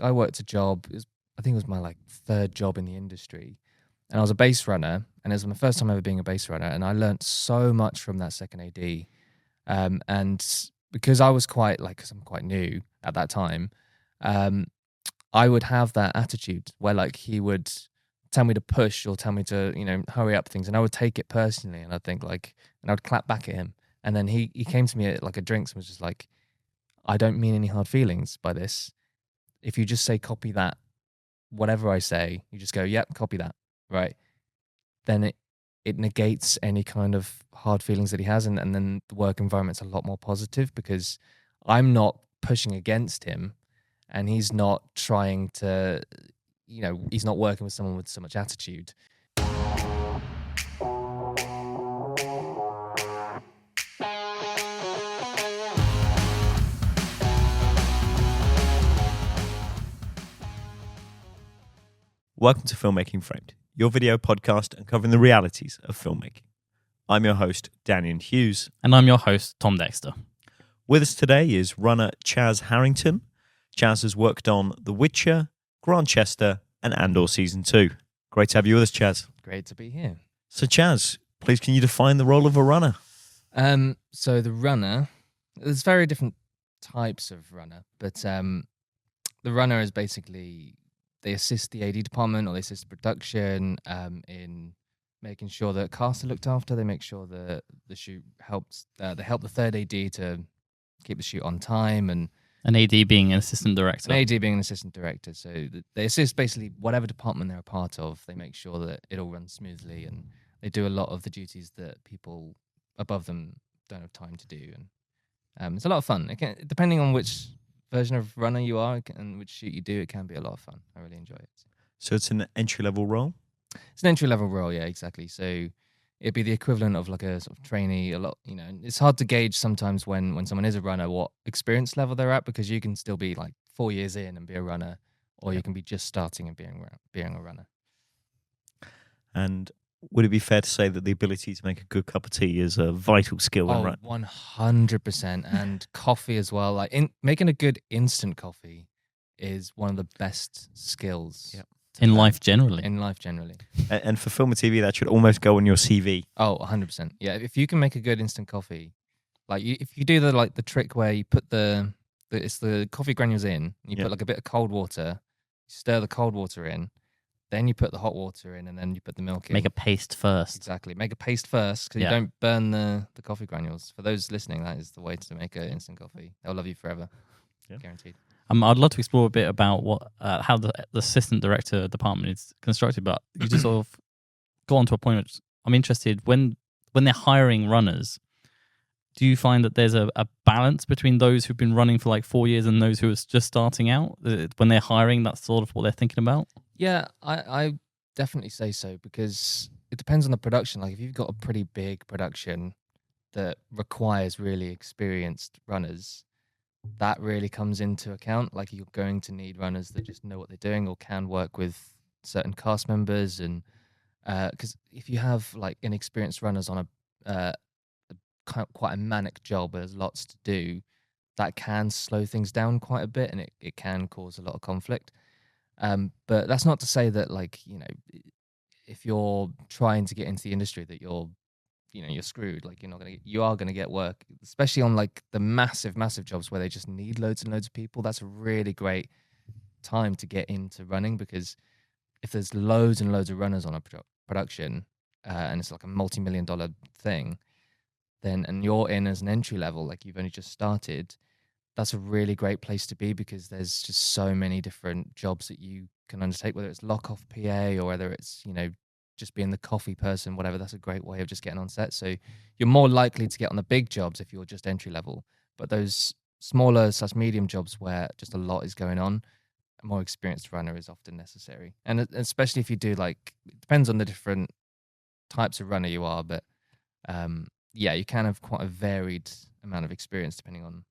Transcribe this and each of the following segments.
I worked a job. I think it was my like third job in the industry, and I was a base runner, and it was my first time ever being a base runner, and I learned so much from that second AD. And because I was because I'm quite new at that time, I would have that attitude where like he would tell me to push or tell me to, hurry up things. And I would take it personally. And I'd think and I'd clap back at him. And then he came to me at like a drinks and was just like, I don't mean any hard feelings by this. If you just say, copy that, whatever I say, you just go, yep, copy that. Right. Then it negates any kind of hard feelings that he has. And then the work environment's a lot more positive because I'm not pushing against him and he's not trying to, he's not working with someone with so much attitude. Welcome to Filmmaking Framed, your video podcast uncovering the realities of filmmaking. I'm your host, Daniel Hughes. And I'm your host, Tom Dexter. With us today is runner Chas Harrington. Chas has worked on The Witcher, Grantchester, and Andor Season 2. Great to have you with us, Chas. Great to be here. So, Chas, please can you define the role of a runner? So the runner, there's very different types of runner, but the runner is basically, they assist the AD department or they assist production in making sure that casts are looked after. They make sure that the shoot helps. They help the third AD to keep the shoot on time. And an AD being an assistant director. An AD being an assistant director. So they assist basically whatever department they're a part of. They make sure that it all runs smoothly and they do a lot of the duties that people above them don't have time to do. And it's a lot of fun. Depending on which version of runner you are and which shoot you do, it can be a lot of fun. I really enjoy it. So it's an entry-level role? It's an entry-level role, yeah, exactly. So it'd be the equivalent of like a sort of trainee. A lot, it's hard to gauge sometimes when someone is a runner what experience level they're at, because you can still be like 4 years in and be a runner, or you can be just starting and being a runner. And would it be fair to say that the ability to make a good cup of tea is a vital skill? Oh, 100%. And coffee as well. Like making a good instant coffee is one of the best skills. Yep. In life generally. And for film and TV, that should almost go on your CV. Oh, 100%. Yeah, if you can make a good instant coffee, if you do the trick where you put the coffee granules in, you put like a bit of cold water, you stir the cold water in, then you put the hot water in, and then you put the milk in. Make a paste first. Exactly. Make a paste first, because you don't burn the coffee granules. For those listening, that is the way to make an instant coffee. They'll love you forever. Yeah. Guaranteed. I'd love to explore a bit about how the assistant director department is constructed, but you just sort of got onto a point which I'm interested when they're hiring runners. Do you find that there's a balance between those who've been running for like 4 years and those who are just starting out? When they're hiring, that's sort of what they're thinking about? Yeah, I definitely say so, because it depends on the production. Like if you've got a pretty big production that requires really experienced runners, that really comes into account. Like you're going to need runners that just know what they're doing or can work with certain cast members. And because if you have like inexperienced runners on quite a manic job where there's lots to do, that can slow things down quite a bit, and it can cause a lot of conflict. But that's not to say that if you're trying to get into the industry that you're screwed. Like you are gonna get work, especially on like the massive jobs where they just need loads and loads of people. That's a really great time to get into running, because if there's loads and loads of runners on a production and it's like a multi-million-dollar thing, and you're in as an entry level, like you've only just started, that's a really great place to be, because there's just so many different jobs that you can undertake, whether it's lock off PA or whether it's just being the coffee person, whatever. That's a great way of just getting on set. So you're more likely to get on the big jobs if you're just entry level. But those smaller / medium jobs where just a lot is going on, a more experienced runner is often necessary. And especially if you do it depends on the different types of runner you are. But you can have quite a varied amount of experience depending on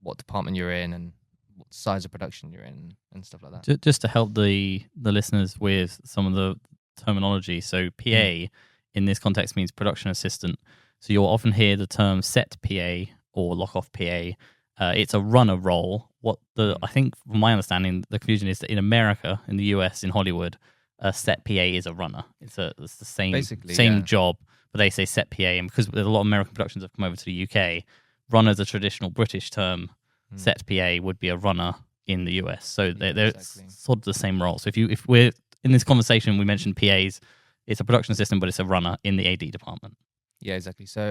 what department you're in and what size of production you're in and stuff like that. Just to help the listeners with some of the terminology. So PA in this context means production assistant. So you'll often hear the term set PA or lock off PA, It's a runner role. I think, from my understanding, the confusion is that in America, in the US, in Hollywood, a set PA is a runner. It's the same Basically, same yeah. job, but they say set PA, and because there's a lot of American productions have come over to the UK, runner's a traditional British term. Set PA would be a runner in the US, so they're exactly. sort of the same role. So if we're in this conversation, we mentioned PAs. It's a production assistant, but it's a runner in the AD department. Yeah, exactly. So,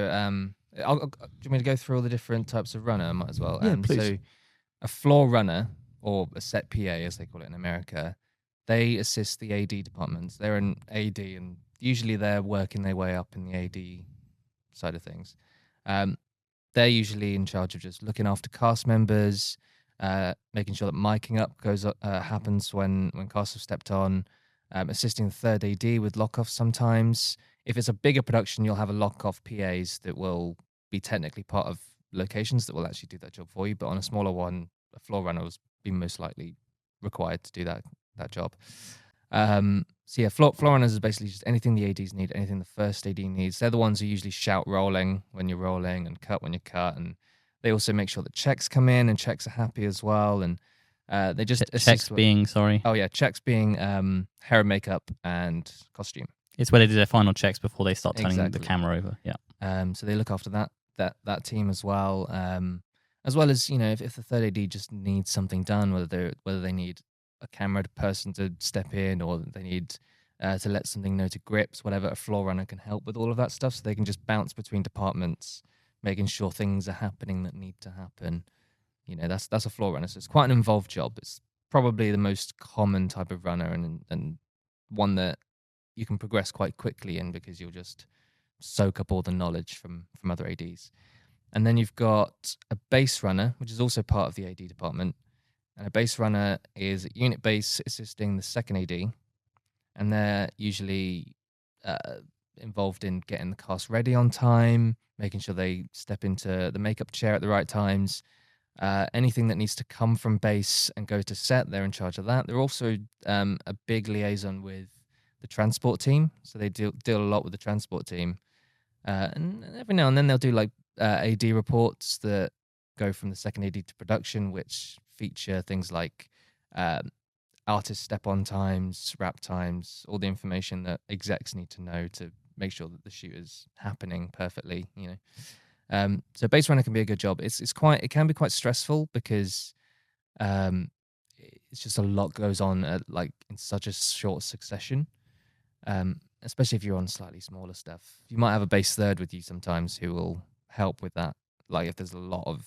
do you want me to go through all the different types of runner? I might as well. Yeah, please. So, a floor runner, or a set PA, as they call it in America, they assist the AD departments. They're an AD, and usually they're working their way up in the AD side of things. They're usually in charge of just looking after cast members, making sure that miking up happens when cast have stepped on, assisting the third AD with lock-offs sometimes. If it's a bigger production, you'll have a lock-off PAs that will be technically part of locations that will actually do that job for you. But on a smaller one, a floor runner will be most likely required to do that job. So yeah, floor runners is basically just anything the ADs need, anything the first AD needs. They're the ones who usually shout rolling when you're rolling and cut when you cut, and they also make sure that checks come in and checks are happy as well. And they just checks being sorry. Oh yeah, checks being hair and makeup and costume. It's where they do their final checks before they start turning Exactly. the camera over. Yeah. So they look after that team as well as if the third AD just needs something done, whether they need a camera person to step in, or they need to let something know to grips, whatever. A floor runner can help with all of that stuff, so they can just bounce between departments, making sure things are happening that need to happen. That's a floor runner. So it's quite an involved job. It's probably the most common type of runner, and one that you can progress quite quickly in, because you'll just soak up all the knowledge from other ADs. And then you've got a base runner, which is also part of the AD department. And a base runner is a unit base assisting the second AD, and they're usually involved in getting the cast ready on time, making sure they step into the makeup chair at the right times. Anything that needs to come from base and go to set, they're in charge of that. They're also a big liaison with the transport team, so they deal a lot with the transport team. And every now and then they'll do like AD reports that go from the second AD to production, which feature things like artist step-on times, wrap times, all the information that execs need to know to make sure that the shoot is happening perfectly. So base runner can be a good job. It can be quite stressful, because it's just a lot goes on in such a short succession. Especially if you're on slightly smaller stuff. You might have a base third with you sometimes who will help with that. Like if there's a lot of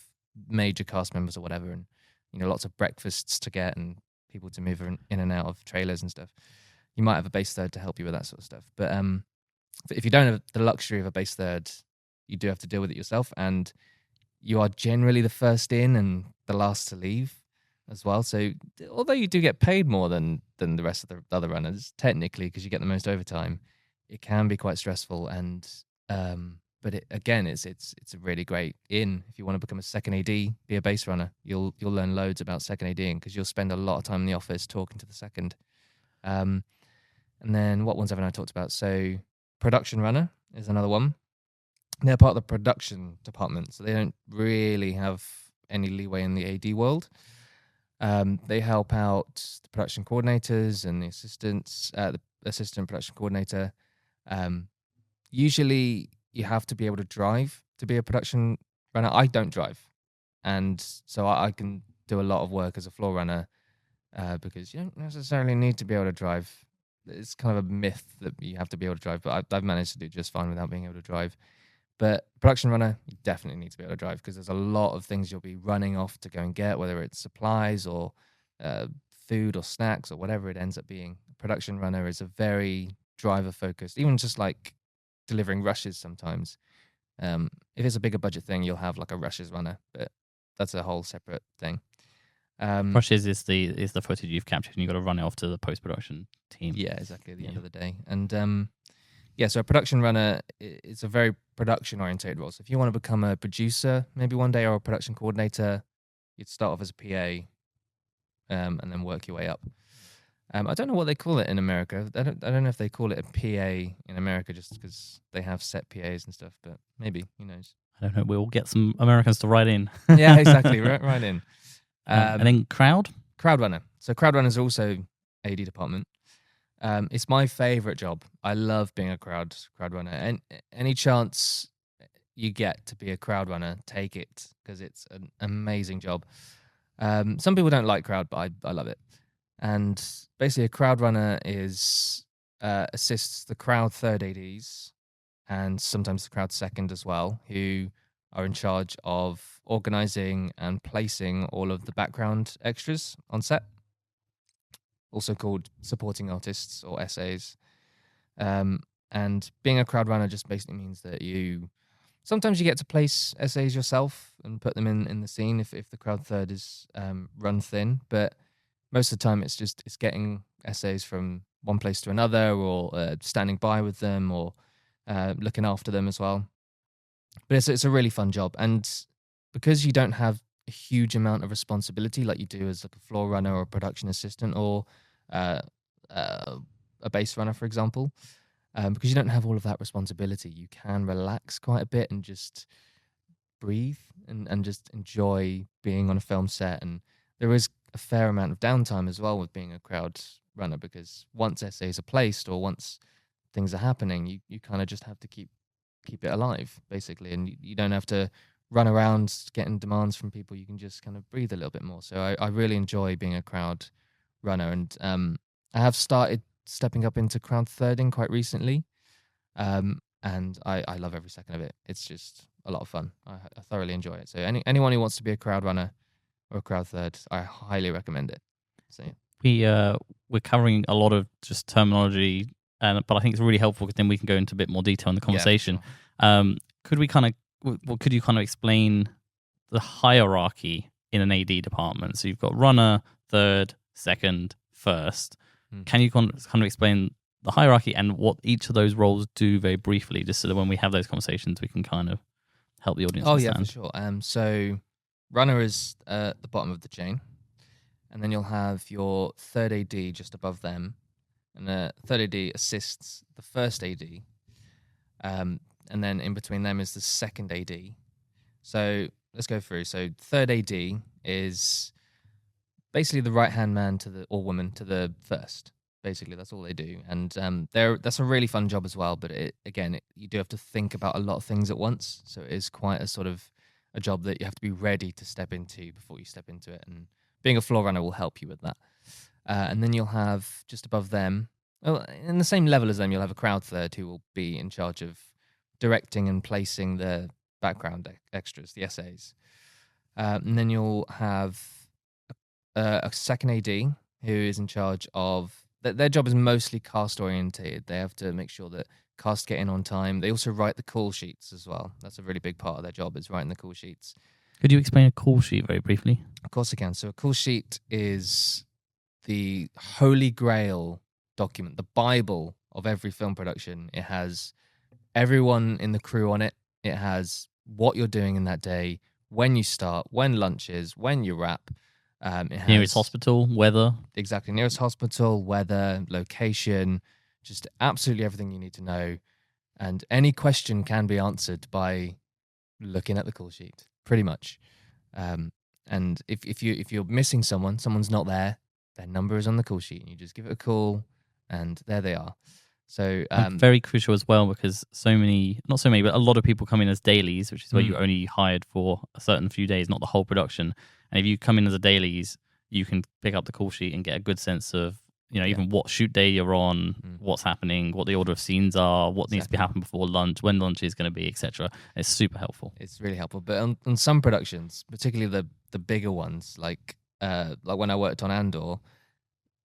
major cast members or whatever, and lots of breakfasts to get and people to move in and out of trailers and stuff, you might have a base third to help you with that sort of stuff. But if you don't have the luxury of a base third, you do have to deal with it yourself, and you are generally the first in and the last to leave as well. So although you do get paid more than the rest of the other runners, technically, because you get the most overtime, it can be quite stressful. And but it's a really great in if you want to become a second AD, be a base runner. You'll learn loads about second ADing, because you'll spend a lot of time in the office talking to the second. And then what ones haven't I talked about? So production runner is another one. They're part of the production department, so they don't really have any leeway in the AD world. They help out the production coordinators and the assistants, the assistant production coordinator. Usually you have to be able to drive to be a production runner. I don't drive, and so I can do a lot of work as a floor runner because you don't necessarily need to be able to drive. It's kind of a myth that you have to be able to drive, but I've managed to do just fine without being able to drive. But production runner, you definitely need to be able to drive, because there's a lot of things you'll be running off to go and get, whether it's supplies or food or snacks or whatever it ends up being. Production runner is a very driver focused, even just like delivering rushes sometimes. If it's a bigger budget thing, you'll have like a rushes runner, but that's a whole separate thing. Rushes is the footage you've captured, and you've got to run it off to the post-production team. Yeah, exactly, at the end of the day. And so a production runner, it's a very production-oriented role. So if you want to become a producer maybe one day, or a production coordinator, you'd start off as a PA and then work your way up. I don't know what they call it in America. I don't know if they call it a PA in America just because they have set PAs and stuff, but maybe, who knows. I don't know. We'll get some Americans to write in. Yeah, exactly. Right in. And then crowd. Crowd runner. So crowd runner is also AD department. It's my favorite job. I love being a crowd runner. And any chance you get to be a crowd runner, take it, because it's an amazing job. Some people don't like crowd, but I love it. And basically, a crowd runner is assists the crowd third ADs and sometimes the crowd second as well, who are in charge of organizing and placing all of the background extras on set, also called supporting artists or SAs. And being a crowd runner just basically means that sometimes you get to place SAs yourself and put them in the scene if the crowd third is run thin, but most of the time it's getting SAs from one place to another, or standing by with them, or looking after them as well. But it's a really fun job, and because you don't have a huge amount of responsibility like you do as like a floor runner or a production assistant or a base runner, for example, because you don't have all of that responsibility, you can relax quite a bit and just breathe and just enjoy being on a film set. And there is a fair amount of downtime as well with being a crowd runner, because once SAs are placed or once things are happening, you kind of just have to keep it alive, basically, and you don't have to run around getting demands from people. You can just kind of breathe a little bit more. So I really enjoy being a crowd runner, and I have started stepping up into crowd thirding quite recently, and I love every second of it. It's just a lot of fun. I thoroughly enjoy it. So anyone who wants to be a crowd runner or a crowd third, I highly recommend it. So We're covering a lot of just terminology, but I think it's really helpful because then we can go into a bit more detail in the conversation. Yeah, sure. Could you kind of explain the hierarchy in an AD department? So you've got runner, third, second, first. Can you kind of explain the hierarchy and what each of those roles do very briefly, just so that when we have those conversations, we can kind of help the audience understand? Yeah, for sure. So runner is the bottom of the chain, and then you'll have your third AD just above them, and the third AD assists the first AD, and then in between them is the second AD. So let's go through. So third AD is basically the right-hand man or woman to the first. Basically, that's all they do. And that's a really fun job as well. But you do have to think about a lot of things at once. So it is quite a sort of a job that you have to be ready to step into before you step into it. And being a floor runner will help you with that. And then you'll have just above them, well, in the same level as them, you'll have a crowd third who will be in charge of directing and placing the background extras, the SAs. And then you'll have a second AD who is in charge of, their job is mostly cast orientated. They have to make sure that cast get in on time. They also write the call sheets as well. That's a really big part of their job, is writing the call sheets. Could you explain a call sheet very briefly? Of course I can. So a call sheet is the holy grail document, the Bible of every film production. It has everyone in the crew on it. It has what you're doing in that day, when you start, when lunch is, when you wrap. It has nearest hospital, weather. Exactly, nearest hospital, weather, location, just absolutely everything you need to know. And any question can be answered by looking at the call sheet, pretty much. And if you're missing someone's not there, their number is on the call sheet, and you just give it a call, and there they are. So very crucial as well, because not so many, but a lot of people come in as dailies, which is where you're only hired for a certain few days, not the whole production. And if you come in as a dailies, you can pick up the call sheet and get a good sense of, even what shoot day you're on, what's happening, what the order of scenes are, what needs to be happening before lunch, when lunch is going to be, etc. It's super helpful. It's really helpful. But on some productions, particularly the bigger ones, like when I worked on Andor,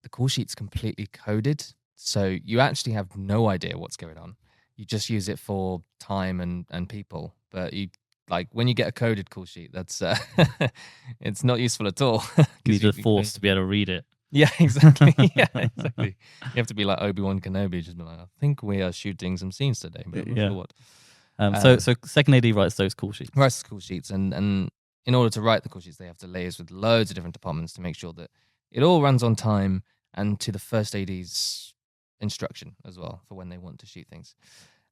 the call sheet's completely coded. So you actually have no idea what's going on. You just use it for time and people. But when you get a coded call sheet, that's it's not useful at all. You need a force to be able to read it. Yeah, exactly. Yeah, exactly. You have to be like Obi-Wan Kenobi, just be like, I think we are shooting some scenes today, but I'm not sure what. So second AD writes those call sheets. Writes the call sheets, and in order to write the call sheets, they have to liaise with loads of different departments to make sure that it all runs on time and to the first AD's instruction as well for when they want to shoot things.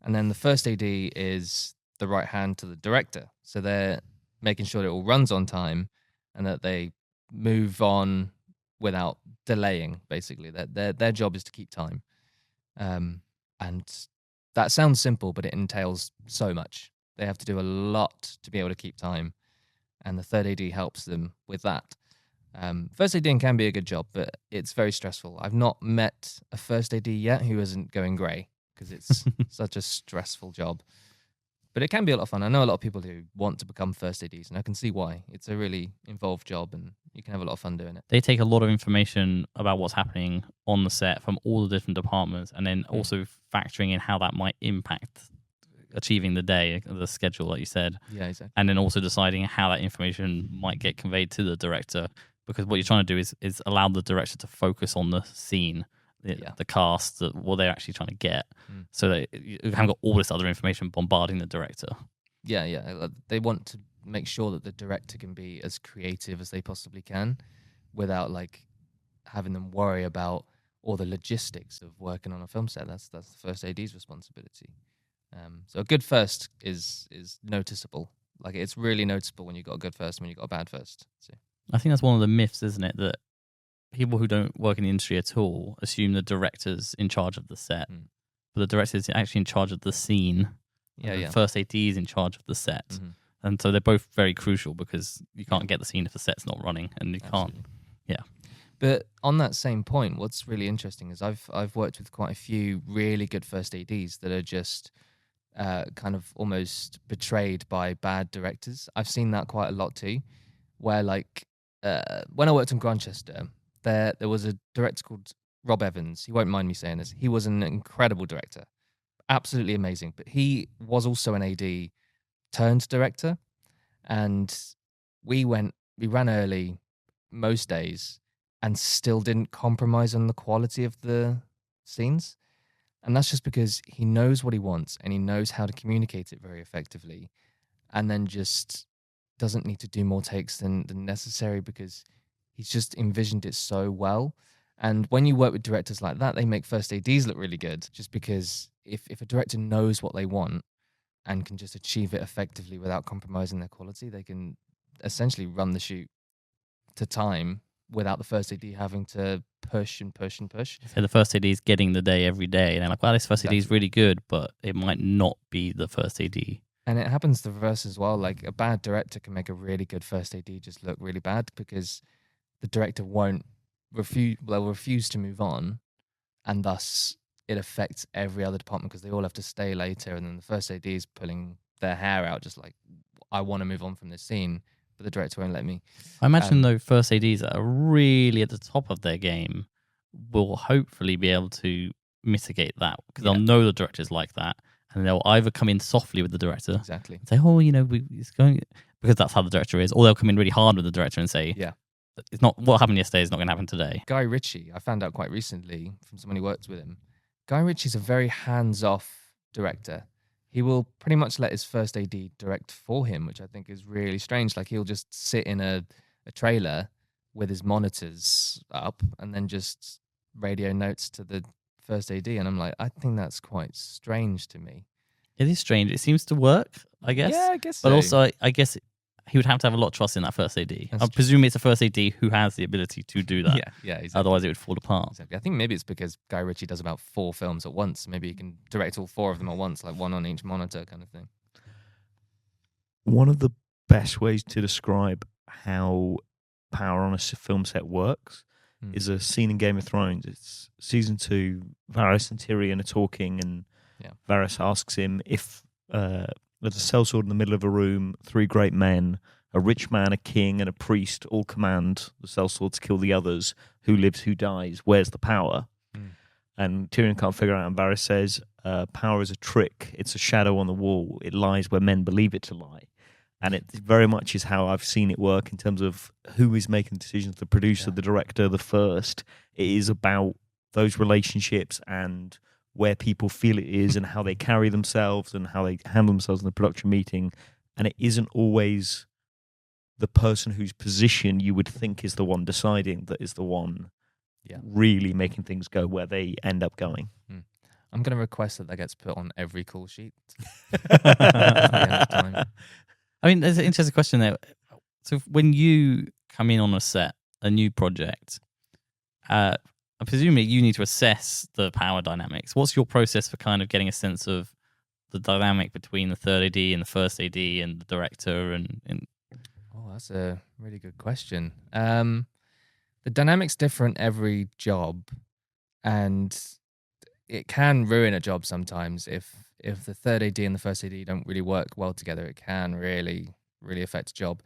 And then the first AD is the right hand to the director. So they're making sure it all runs on time and that they move on without delaying, basically. Their job is to keep time. And that sounds simple, but it entails so much. They have to do a lot to be able to keep time, and the third AD helps them with that. First ADing can be a good job, but it's very stressful. I've not met a first AD yet who isn't going grey, because it's such a stressful job. But it can be a lot of fun. I know a lot of people who want to become first ADs, and I can see why. It's a really involved job, and you can have a lot of fun doing it. They take a lot of information about what's happening on the set from all the different departments, and then also factoring in how that might impact achieving the day, the schedule, like you said. Yeah, exactly. And then also deciding how that information might get conveyed to the director, because what you're trying to do is allow the director to focus on the scene, the cast, what they're actually trying to get, so that you haven't got all this other information bombarding the director. Yeah. They want to make sure that the director can be as creative as they possibly can without like having them worry about all the logistics of working on a film set. That's the first AD's responsibility. So a good first is noticeable. Like, it's really noticeable when you got a good first and when you got a bad first. So I think that's one of the myths, isn't it? That people who don't work in the industry at all assume the director's in charge of the set. But the director is actually in charge of the scene. The first AD is in charge of the set. Mm-hmm. And so they're both very crucial, because you can't get the scene if the set's not running, and you can't. Yeah. But on that same point, what's really interesting is I've worked with quite a few really good first ADs that are just kind of almost betrayed by bad directors. I've seen that quite a lot too, where like when I worked in Grantchester, there was a director called Rob Evans. He won't mind me saying this. He was an incredible director, absolutely amazing. But he was also an AD turned director, and we ran early most days and still didn't compromise on the quality of the scenes. And that's just because he knows what he wants and he knows how to communicate it very effectively, and then just doesn't need to do more takes than necessary, because he's just envisioned it so well. And when you work with directors like that, they make first ADs look really good, just because if a director knows what they want and can just achieve it effectively without compromising their quality, they can essentially run the shoot to time without the first AD having to push and push and push. So the first AD is getting the day every day, and they're like, well, this first AD is really good, but it might not be the first AD. And it happens the reverse as well. Like, a bad director can make a really good first AD just look really bad, because the director they'll refuse to move on, and thus it affects every other department, because they all have to stay later, and then the first AD is pulling their hair out, just like, I want to move on from this scene, but the director won't let me. I imagine though first ADs that are really at the top of their game will hopefully be able to mitigate that, because they'll know the director's like that, and they'll either come in softly with the director, exactly, and say, oh, it's going, because that's how the director is, or they'll come in really hard with the director and say, it's not what happened yesterday is not going to happen today. Guy Ritchie, I found out quite recently from someone who worked with him, Guy Ritchie's a very hands-off director. He will pretty much let his first AD direct for him, which I think is really strange. Like, he'll just sit in a trailer with his monitors up and then just radio notes to the first AD. And I'm like, I think that's quite strange to me. It is strange. It seems to work, I guess. Yeah, I guess But so. also, I guess he would have to have a lot of trust in that first AD. I presume it's a first AD who has the ability to do that. Yeah, exactly. Otherwise, it would fall apart. Exactly. I think maybe it's because Guy Ritchie does about 4 films at once. Maybe he can direct all 4 of them at once, like one on each monitor kind of thing. One of the best ways to describe how power on a film set works is a scene in Game of Thrones. It's season 2. Varys and Tyrion are talking, and Varys asks him if there's a sellsword in the middle of a room, 3 great men, a rich man, a king, and a priest all command the sellsword to kill the others. Who lives, who dies? Where's the power? And Tyrion can't figure out, and Varys says, power is a trick. It's a shadow on the wall. It lies where men believe it to lie. And it very much is how I've seen it work in terms of who is making decisions, the producer, the director, the first. It is about those relationships and where people feel it is and how they carry themselves and how they handle themselves in the production meeting. And it isn't always the person whose position you would think is the one deciding that is the one really making things go where they end up going. I'm going to request that gets put on every call sheet. At the end of time. I mean, there's an interesting question there. So when you come in on a set, a new project, presumably you need to assess the power dynamics. What's your process for kind of getting a sense of the dynamic between the third AD and the first AD and the director? And Oh, that's a really good question. The dynamic's different every job, and it can ruin a job sometimes if the third AD and the first AD don't really work well together. It can really affect a job.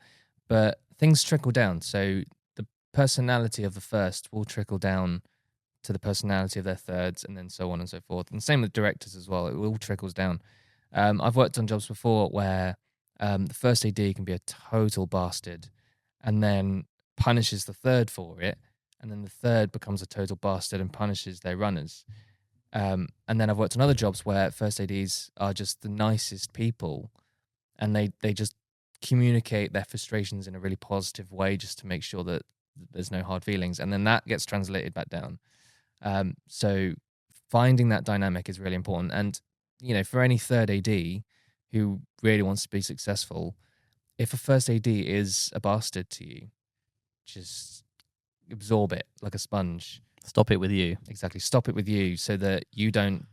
But things trickle down. So the personality of the first will trickle down to the personality of their thirds, and then so on and so forth. And same with directors as well. It all trickles down. I've worked on jobs before where the first AD can be a total bastard and then punishes the third for it. And then the third becomes a total bastard and punishes their runners. And then I've worked on other jobs where first ADs are just the nicest people, and they just communicate their frustrations in a really positive way just to make sure that there's no hard feelings. And then that gets translated back down. So finding that dynamic is really important. And, for any third AD who really wants to be successful, if a first AD is a bastard to you, just absorb it like a sponge. stop it with you. Exactly. Stop it with you so that you don't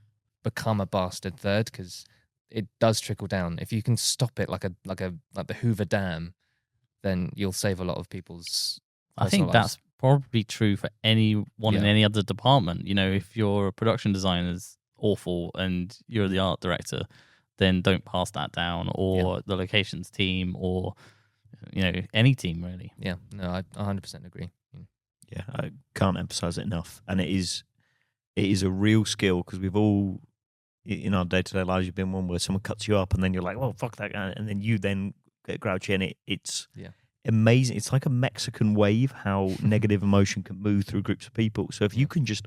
become a bastard third, because it does trickle down. If you can stop it like the Hoover Dam, then you'll save a lot of people's I think personal lives. that's probably true for anyone in Yeah. any other department. If your production designer's awful and you're the art director, then don't pass that down, or the locations team, or any team really. Yeah, no, I 100% agree. Yeah, I can't emphasize it enough. And it is a real skill, because we've all, in our day-to-day lives, you've been one where someone cuts you up and then you're like, well, fuck that guy. And then you then get grouchy, and it's amazing. It's like a Mexican wave, how negative emotion can move through groups of people. So if you can just,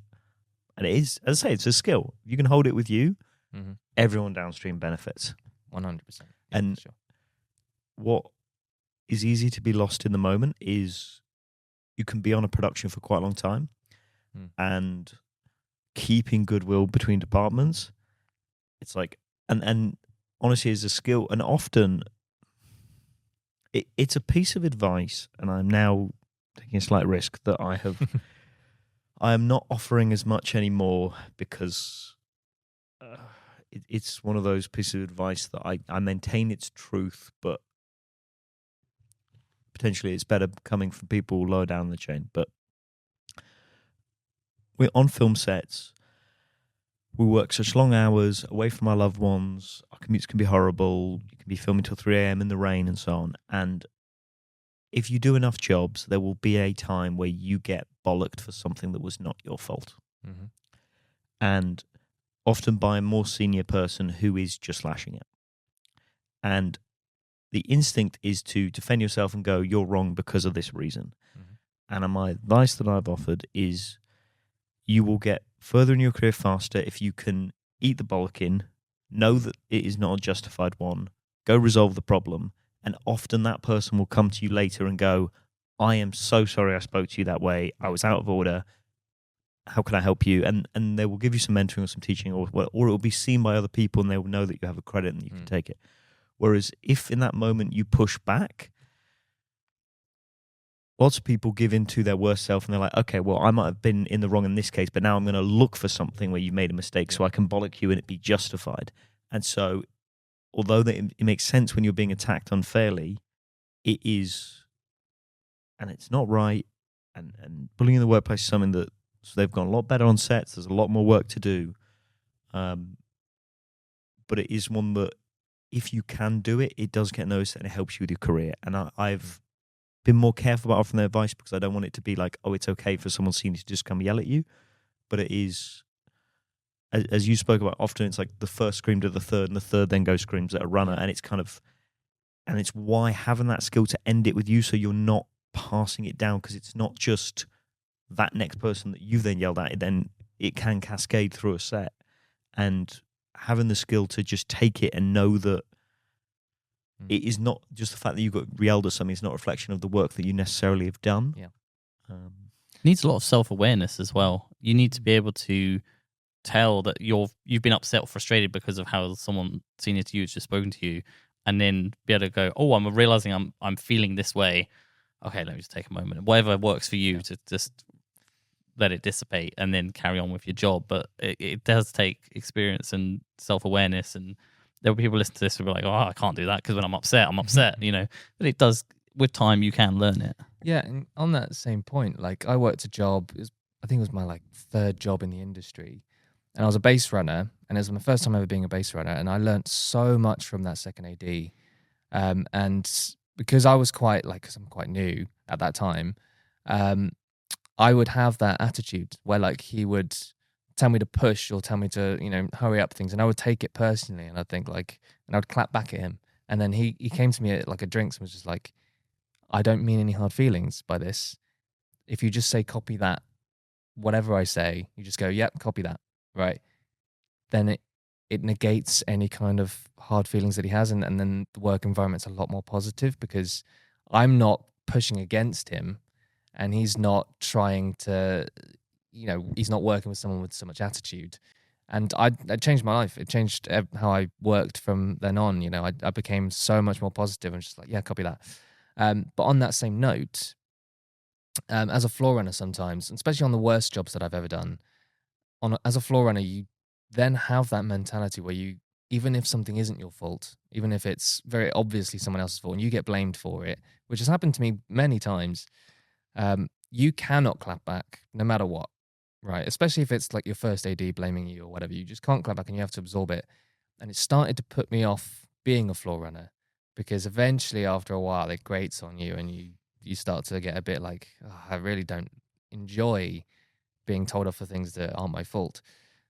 and it is, as I say, it's a skill. If you can hold it with you, everyone downstream benefits. 100%. And for sure. What is easy to be lost in the moment is you can be on a production for quite a long time, and keeping goodwill between departments. It's like, and honestly, is a skill. And often it's a piece of advice, and I'm now taking a slight risk that I am not offering as much anymore, because it's one of those pieces of advice that I maintain its truth, but potentially it's better coming from people lower down the chain. But we're on film sets. We work such long hours away from our loved ones. Our commutes can be horrible. You can be filming till 3 a.m. in the rain and so on. And if you do enough jobs, there will be a time where you get bollocked for something that was not your fault. Mm-hmm. And often by a more senior person who is just lashing it. And the instinct is to defend yourself and go, you're wrong because of this reason. Mm-hmm. And my advice that I've offered is you will get further in your career faster if you can eat the bollocking, know that it is not a justified one, go resolve the problem, and often that person will come to you later and go, I am so sorry I spoke to you that way. I was out of order. How can I help you? And they will give you some mentoring or some teaching, or it will be seen by other people, and they will know that you have a credit and you can take it. Whereas if in that moment you push back, lots of people give in to their worst self, and they're like, okay, well, I might have been in the wrong in this case, but now I'm going to look for something where you made a mistake so I can bollock you and it be justified. And so, although it makes sense when you're being attacked unfairly, it is, and it's not right, and bullying in the workplace is something that, so they've gone a lot better on sets, there's a lot more work to do, but it is one that, if you can do it, it does get noticed and it helps you with your career. And I've been more careful about offering their advice, because I don't want it to be like, oh, it's okay for someone senior to just come yell at you. But it is, as you spoke about, often it's like the first screamed at the third, and the third then goes screams at a runner. And it's kind of, and it's why having that skill to end it with you, so you're not passing it down, because it's not just that next person that you've then yelled at, then it can cascade through a set. And having the skill to just take it and know that it is not just the fact that you got yelled at something, it's not a reflection of the work that you necessarily have done. Yeah. It needs a lot of self-awareness as well. You need to be able to tell that you've been upset or frustrated because of how someone senior to you has just spoken to you, and then be able to go, oh, I'm realizing I'm feeling this way. Okay, let me just take a moment. Whatever works for you to just let it dissipate and then carry on with your job. But it does take experience and self-awareness, and there will be people listening to this who will be like, oh, I can't do that because when I'm upset, But it does, with time, you can learn it. Yeah, and on that same point, like I worked a job, I think it was my like third job in the industry, and I was a base runner, and it was my first time ever being a base runner, and I learned so much from that second AD, and because I was because I'm quite new at that time, I would have that attitude where like he would tell me to push or tell me to hurry up things, and I would take it personally, and I'd think and I'd clap back at him, and then he came to me at like a drinks and was just like, I don't mean any hard feelings by this. If you just say copy that, whatever I say, you just go, yep, copy that, right? Then it negates any kind of hard feelings that he has, and then the work environment's a lot more positive because I'm not pushing against him, and he's not trying to, he's not working with someone with so much attitude. And it changed my life. It changed how I worked from then on. I became so much more positive and just like, yeah, copy that. But on that same note, as a floor runner sometimes, especially on the worst jobs that I've ever done, as a floor runner, you then have that mentality where even if something isn't your fault, even if it's very obviously someone else's fault and you get blamed for it, which has happened to me many times, you cannot clap back no matter what, right? Especially if it's like your first AD blaming you or whatever, you just can't clap back and you have to absorb it. And it started to put me off being a floor runner because eventually after a while it grates on you and you start to get a bit like, oh, I really don't enjoy being told off for things that aren't my fault.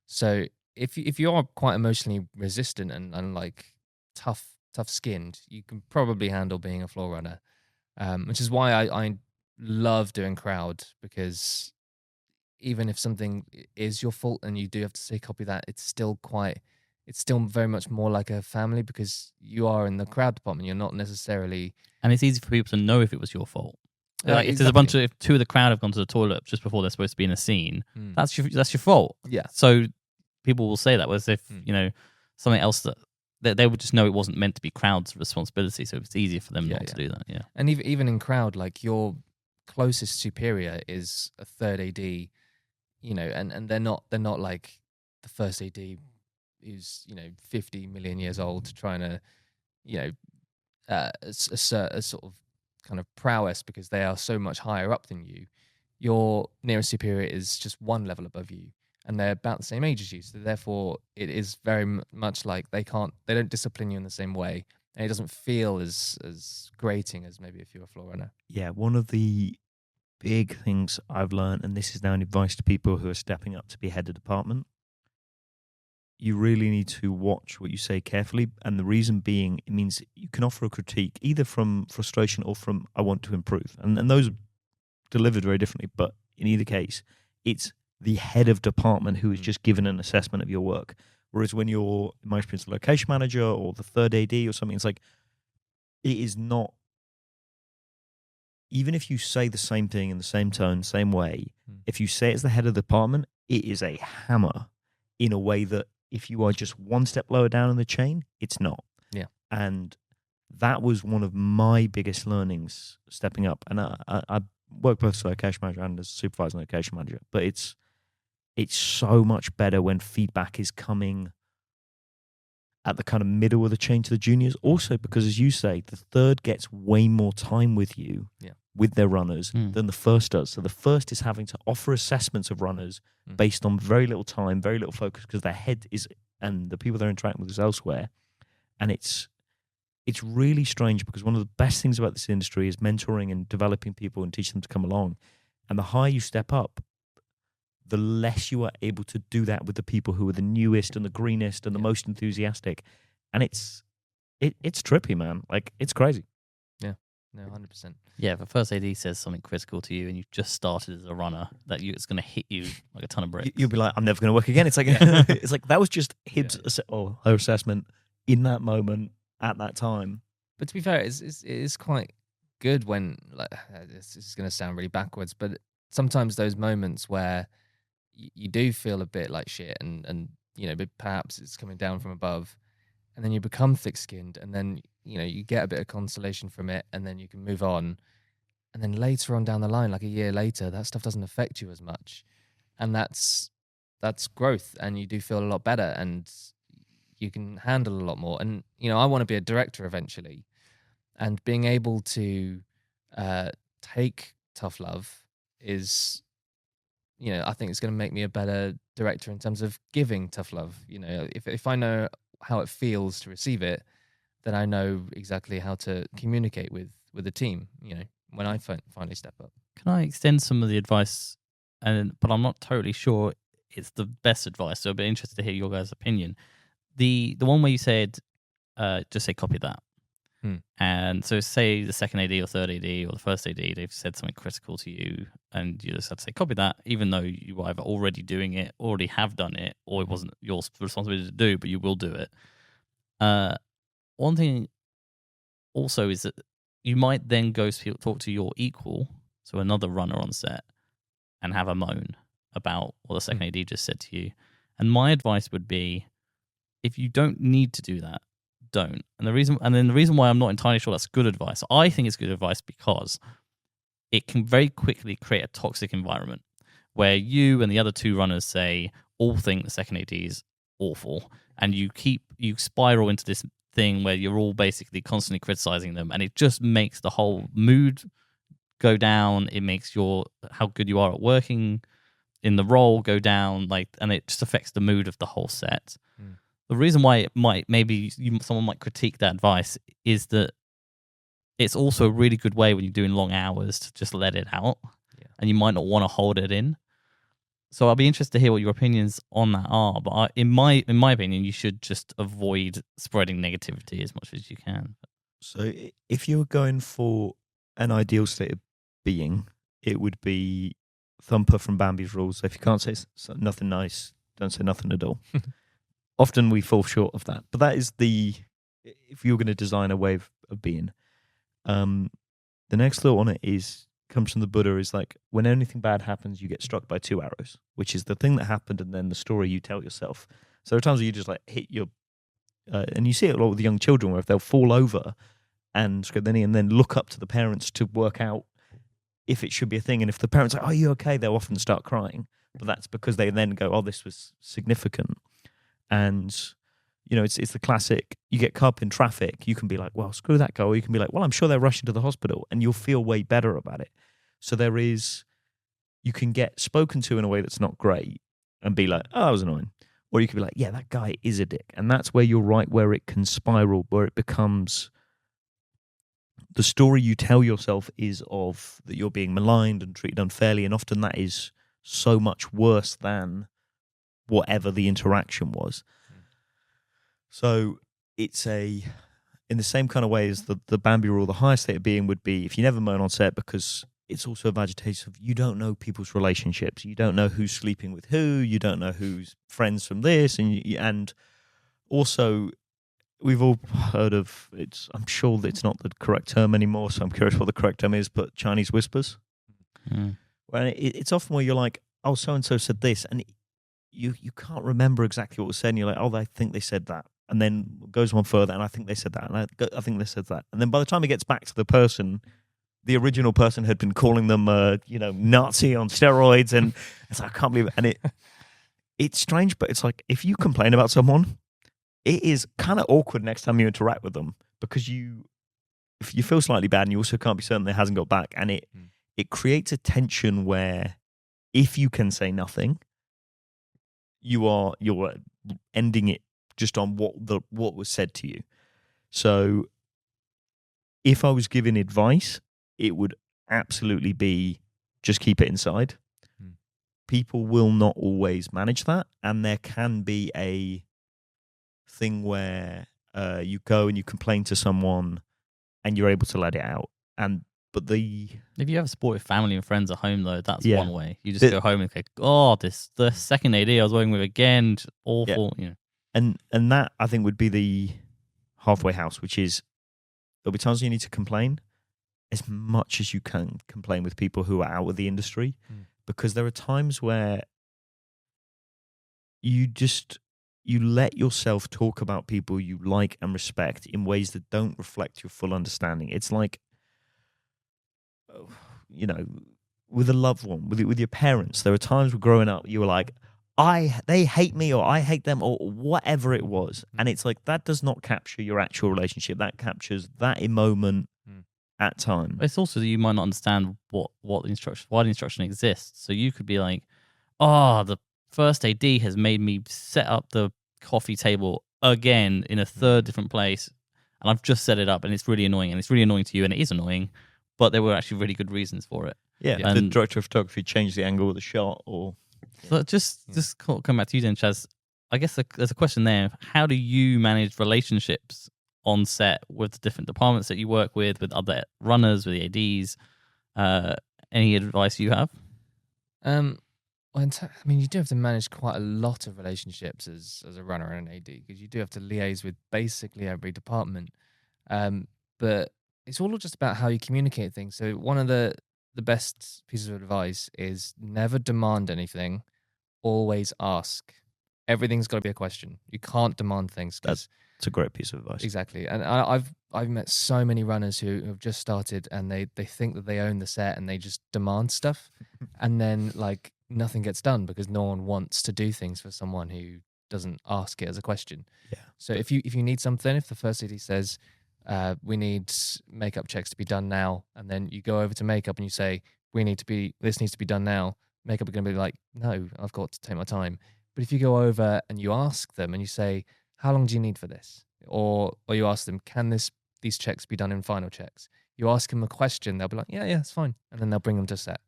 So if you are quite emotionally resistant and like tough skinned, you can probably handle being a floor runner, which is why I love doing crowd, because even if something is your fault and you do have to say copy that, it's still very much more like a family because you are in the crowd department. You're not necessarily, and it's easy for people to know if it was your fault. Like if exactly. there's a bunch of two of the crowd have gone to the toilet just before they're supposed to be in a scene, that's your fault. Yeah. So people will say that, whereas if something else that they would just know it wasn't meant to be crowd's responsibility, so it's easier for them not to do that. Yeah. And even in crowd, like your closest superior is a third AD, and they're not like the first AD who's 50 million years old trying to assert a sort of kind of prowess because they are so much higher up than you. Your nearest superior is just one level above you, and they're about the same age as you. So therefore, it is very much like they don't discipline you in the same way, and it doesn't feel as grating as maybe if you're a floor runner. Yeah, one of the big things I've learned, and this is now an advice to people who are stepping up to be head of department, you really need to watch what you say carefully. And the reason being, it means you can offer a critique either from frustration or from I want to improve. And those are delivered very differently. But in either case, it's the head of department who is just given an assessment of your work. Whereas when you're, in my experience, the location manager or the third AD or something, it's like, it is not, even if you say the same thing in the same tone, same way, if you say it as the head of the department, it is a hammer in a way that if you are just one step lower down in the chain, it's not. Yeah. And that was one of my biggest learnings stepping up. And I work both as a location manager and as a supervisor and location manager, but it's so much better when feedback is coming at the kind of middle of the chain to the juniors. Also, because as you say, the third gets way more time with you, with their runners, than the first does. So the first is having to offer assessments of runners based on very little time, very little focus, because their head is, and the people they're interacting with is elsewhere. And it's really strange because one of the best things about this industry is mentoring and developing people and teaching them to come along. And the higher you step up, the less you are able to do that with the people who are the newest and the greenest and the most enthusiastic. And it's trippy, man. Like, it's crazy. Yeah, no, 100%. Yeah, if a first AD says something critical to you and you've just started as a runner, it's going to hit you like a ton of bricks. You'll be like, I'm never going to work again. It's like, it's like that was just her assessment in that moment at that time. But to be fair, it is quite good when, like, this is going to sound really backwards, but sometimes those moments where you do feel a bit like shit, and but perhaps it's coming down from above, and then you become thick-skinned, and then you get a bit of consolation from it, and then you can move on, and then later on down the line, like a year later, that stuff doesn't affect you as much, and that's growth, and you do feel a lot better, and you can handle a lot more. And I want to be a director eventually, and being able to take tough love is, I think it's going to make me a better director in terms of giving tough love. If I know how it feels to receive it, then I know exactly how to communicate with the team. When I finally step up. Can I extend some of the advice? But I'm not totally sure it's the best advice, so I'd be interested to hear your guys' opinion. The one where you said, just say copy that. And so say the second AD or third AD or the first AD, they've said something critical to you, and you just have to say copy that, even though you were either already doing it, already have done it, or it wasn't your responsibility to do, but you will do it. One thing also is that you might then go talk to your equal, so another runner on set, and have a moan about what the second AD just said to you. And my advice would be, if you don't need to do that, don't. And the reason why I'm not entirely sure that's good advice, I think it's good advice because it can very quickly create a toxic environment where you and the other two runners all think the second AD is awful, and you spiral into this thing where you're all basically constantly criticizing them, and it just makes the whole mood go down. It makes how good you are at working in the role go down, and it just affects the mood of the whole set. The reason why it might someone might critique that advice is that it's also a really good way when you're doing long hours to just let it out, and you might not want to hold it in. So I'll be interested to hear what your opinions on that are. But in my opinion, you should just avoid spreading negativity as much as you can. So if you were going for an ideal state of being, it would be Thumper from Bambi's Rules. So if you can't say nothing nice, don't say nothing at all. Often we fall short of that. But that is if you're going to design a way of being. The next thought on it comes from the Buddha, is like, when anything bad happens, you get struck by two arrows, which is the thing that happened and then the story you tell yourself. So there are times where you just hit your, and you see it a lot with young children, where if they'll fall over and scrape their knee and then look up to the parents to work out if it should be a thing. And if the parents are like, "Oh, you okay?" they'll often start crying. But that's because they then go, "Oh, this was significant." And, it's the classic, you get caught up in traffic, you can be like, "Well, screw that guy." Or you can be like, "Well, I'm sure they're rushing to the hospital," and you'll feel way better about it. So you can get spoken to in a way that's not great and be like, "Oh, that was annoying." Or you can be like, "Yeah, that guy is a dick." And that's where you're right, where it can spiral, where it becomes the story you tell yourself is of that you're being maligned and treated unfairly. And often that is so much worse than whatever the interaction was. So it's in the same kind of way as the Bambi rule, the highest state of being would be if you never moan on set, because it's also a agitation of you don't know people's relationships. You don't know who's sleeping with who. You don't know who's friends from this. And also, we've all heard of it. I'm sure that it's not the correct term anymore, so I'm curious what the correct term is, but Chinese whispers. Well, it's often where you're like, "Oh, so-and-so said this," and you can't remember exactly what was said, and you're like, "Oh, I think they said that." And then it goes one further, and I think they said that, and I think they said that. And then by the time it gets back to the person, the original person had been calling them, Nazi on steroids, and it's like, I can't believe it. And it's strange, but it's like, if you complain about someone, it is kind of awkward next time you interact with them, because if you feel slightly bad, and you also can't be certain they hasn't got back, and it creates a tension where if you can say nothing, you're ending it just on what was said to you. So if I was giving advice, it would absolutely be just keep it inside. People will not always manage that, and there can be a thing where you go and you complain to someone and you're able to let it out. If you have a supportive family and friends at home, though, that's one way. You just go home and think, "Oh, the second AD I was working with again, just awful." Yeah. And that, I think, would be the halfway house, which is there'll be times when you need to complain as much as you can complain with people who are out of the industry, because there are times where you let yourself talk about people you like and respect in ways that don't reflect your full understanding. It's like, you know, with a loved one, with your parents, there are times growing up you were like, they hate me or I hate them or whatever it was. And it's like, that does not capture your actual relationship. That captures that moment at time. It's also that you might not understand why the instruction exists. So you could be like, oh, the first AD has made me set up the coffee table again in a third different place, and I've just set it up, and it's really annoying, and it's really annoying to you, and it is annoying, but there were actually really good reasons for it. Yeah, and the director of photography changed the angle of the shot, or so just come back to you then, Chas. I guess there's a question there. How do you manage relationships on set with the different departments that you work with other runners, with the ADs? Any advice you have? Well, I mean, you do have to manage quite a lot of relationships as a runner and an AD, because you do have to liaise with basically every department. But it's all just about how you communicate things. So one of the best pieces of advice is never demand anything, always ask. Everything's got to be a question. You can't demand things. That's a great piece of advice. Exactly. And I've met so many runners who have just started and they think that they own the set and they just demand stuff. And then like nothing gets done because no one wants to do things for someone who doesn't ask it as a question. Yeah. So if you need something, if the first AD says, we need makeup checks to be done now, and then you go over to makeup and you say, this needs to be done now, makeup are going to be like, no, I've got to take my time. But if you go over and you ask them and you say, how long do you need for this? Or you ask them, can these checks be done in final checks? You ask them a question, they'll be like, yeah, it's fine. And then they'll bring them to set.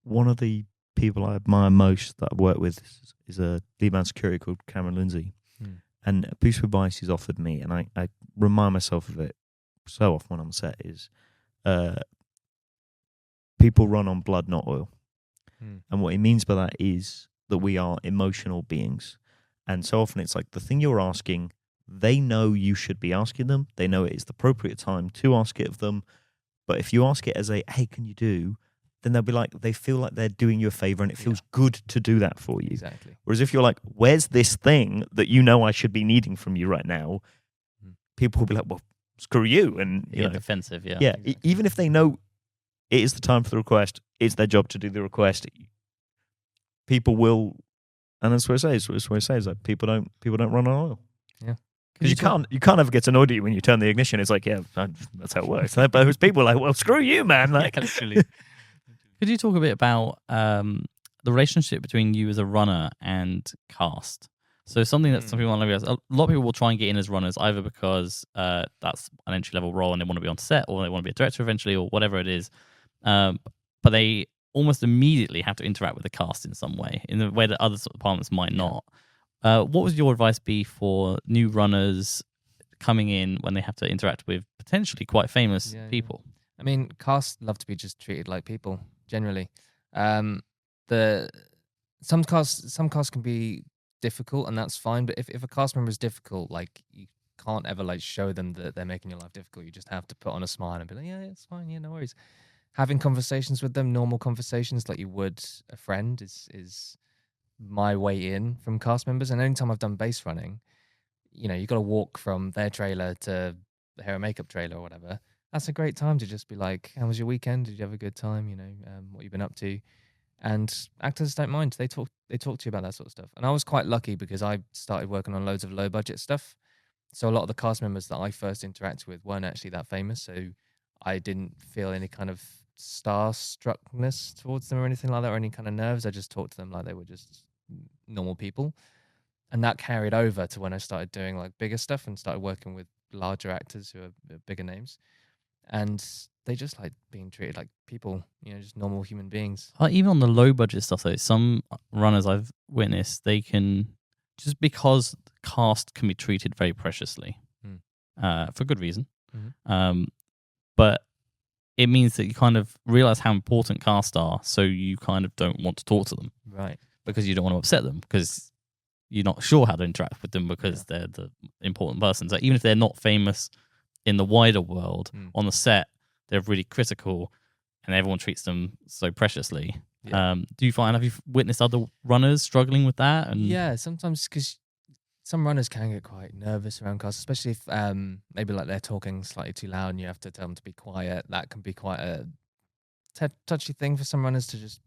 One of the people I admire most that I work with is a lead man security called Cameron Lindsay. And a piece of advice he's offered me, and I remind myself of it so often when I'm on set, is people run on blood, not oil. And what he means by that is that we are emotional beings. And so often it's like the thing you're asking, they know you should be asking them. They know it is the appropriate time to ask it of them. But if you ask it as a, hey, can you do? Then they'll be like, they feel like they're doing you a favor and it feels good to do that for you. Exactly. Whereas if you're like, where's this thing that you know I should be needing from you right now? People will be like, well, screw you. And you know, defensive, yeah. Yeah, Exactly. even if they know it is the time for the request, it's their job to do the request, people will, and that's what I say. It's what I say is like people don't run on oil. Yeah. Because you can't ever get annoyed at you when you turn the ignition. It's like, yeah, that's how it works. But those people are like, well, screw you, man. Like, literally. Could you talk a bit about the relationship between you as a runner and cast? So something that some people want to realize, a lot of people will try and get in as runners either because that's an entry level role and they want to be on set, or they want to be a director eventually, or whatever it is. But they almost immediately have to interact with the cast in some way, in a way that other departments might not. What would your advice be for new runners coming in when they have to interact with potentially quite famous people? I mean, casts love to be just treated like people, generally. Some casts can be difficult, and that's fine. But if a cast member is difficult, like you can't ever like show them that they're making your life difficult. You just have to put on a smile and be like, yeah, it's fine, yeah, no worries. Having conversations with them, normal conversations like you would a friend, is my way in from cast members. And anytime I've done base running, you know, you got to walk from their trailer to the hair and makeup trailer or whatever. That's a great time to just be like, how was your weekend? Did you have a good time? You know, what you've been up to? And actors don't mind. They talk to you about that sort of stuff. And I was quite lucky because I started working on loads of low budget stuff. So a lot of the cast members that I first interacted with weren't actually that famous. So I didn't feel any kind of starstruckness towards them or anything like that, or any kind of nerves. I just talked to them like they were just normal people. And that carried over to when I started doing like bigger stuff and started working with larger actors who are bigger names. And they just like being treated like people, you know, just normal human beings. Even on the low budget stuff, though, some runners I've witnessed, they can, just because the cast can be treated very preciously, for good reason. But it means that you kind of realize how important cast are, so you kind of don't want to talk to them. Right. Because you don't want to upset them, because you're not sure how to interact with them because they're the important person. So even if they're not famous in the wider world, on the set, they're really critical and everyone treats them so preciously Yeah. Have you witnessed other runners struggling with that? And Yeah, sometimes because some runners can get quite nervous around casts, especially if maybe like they're talking slightly too loud and you have to tell them to be quiet. That can be quite a touchy thing for some runners to just,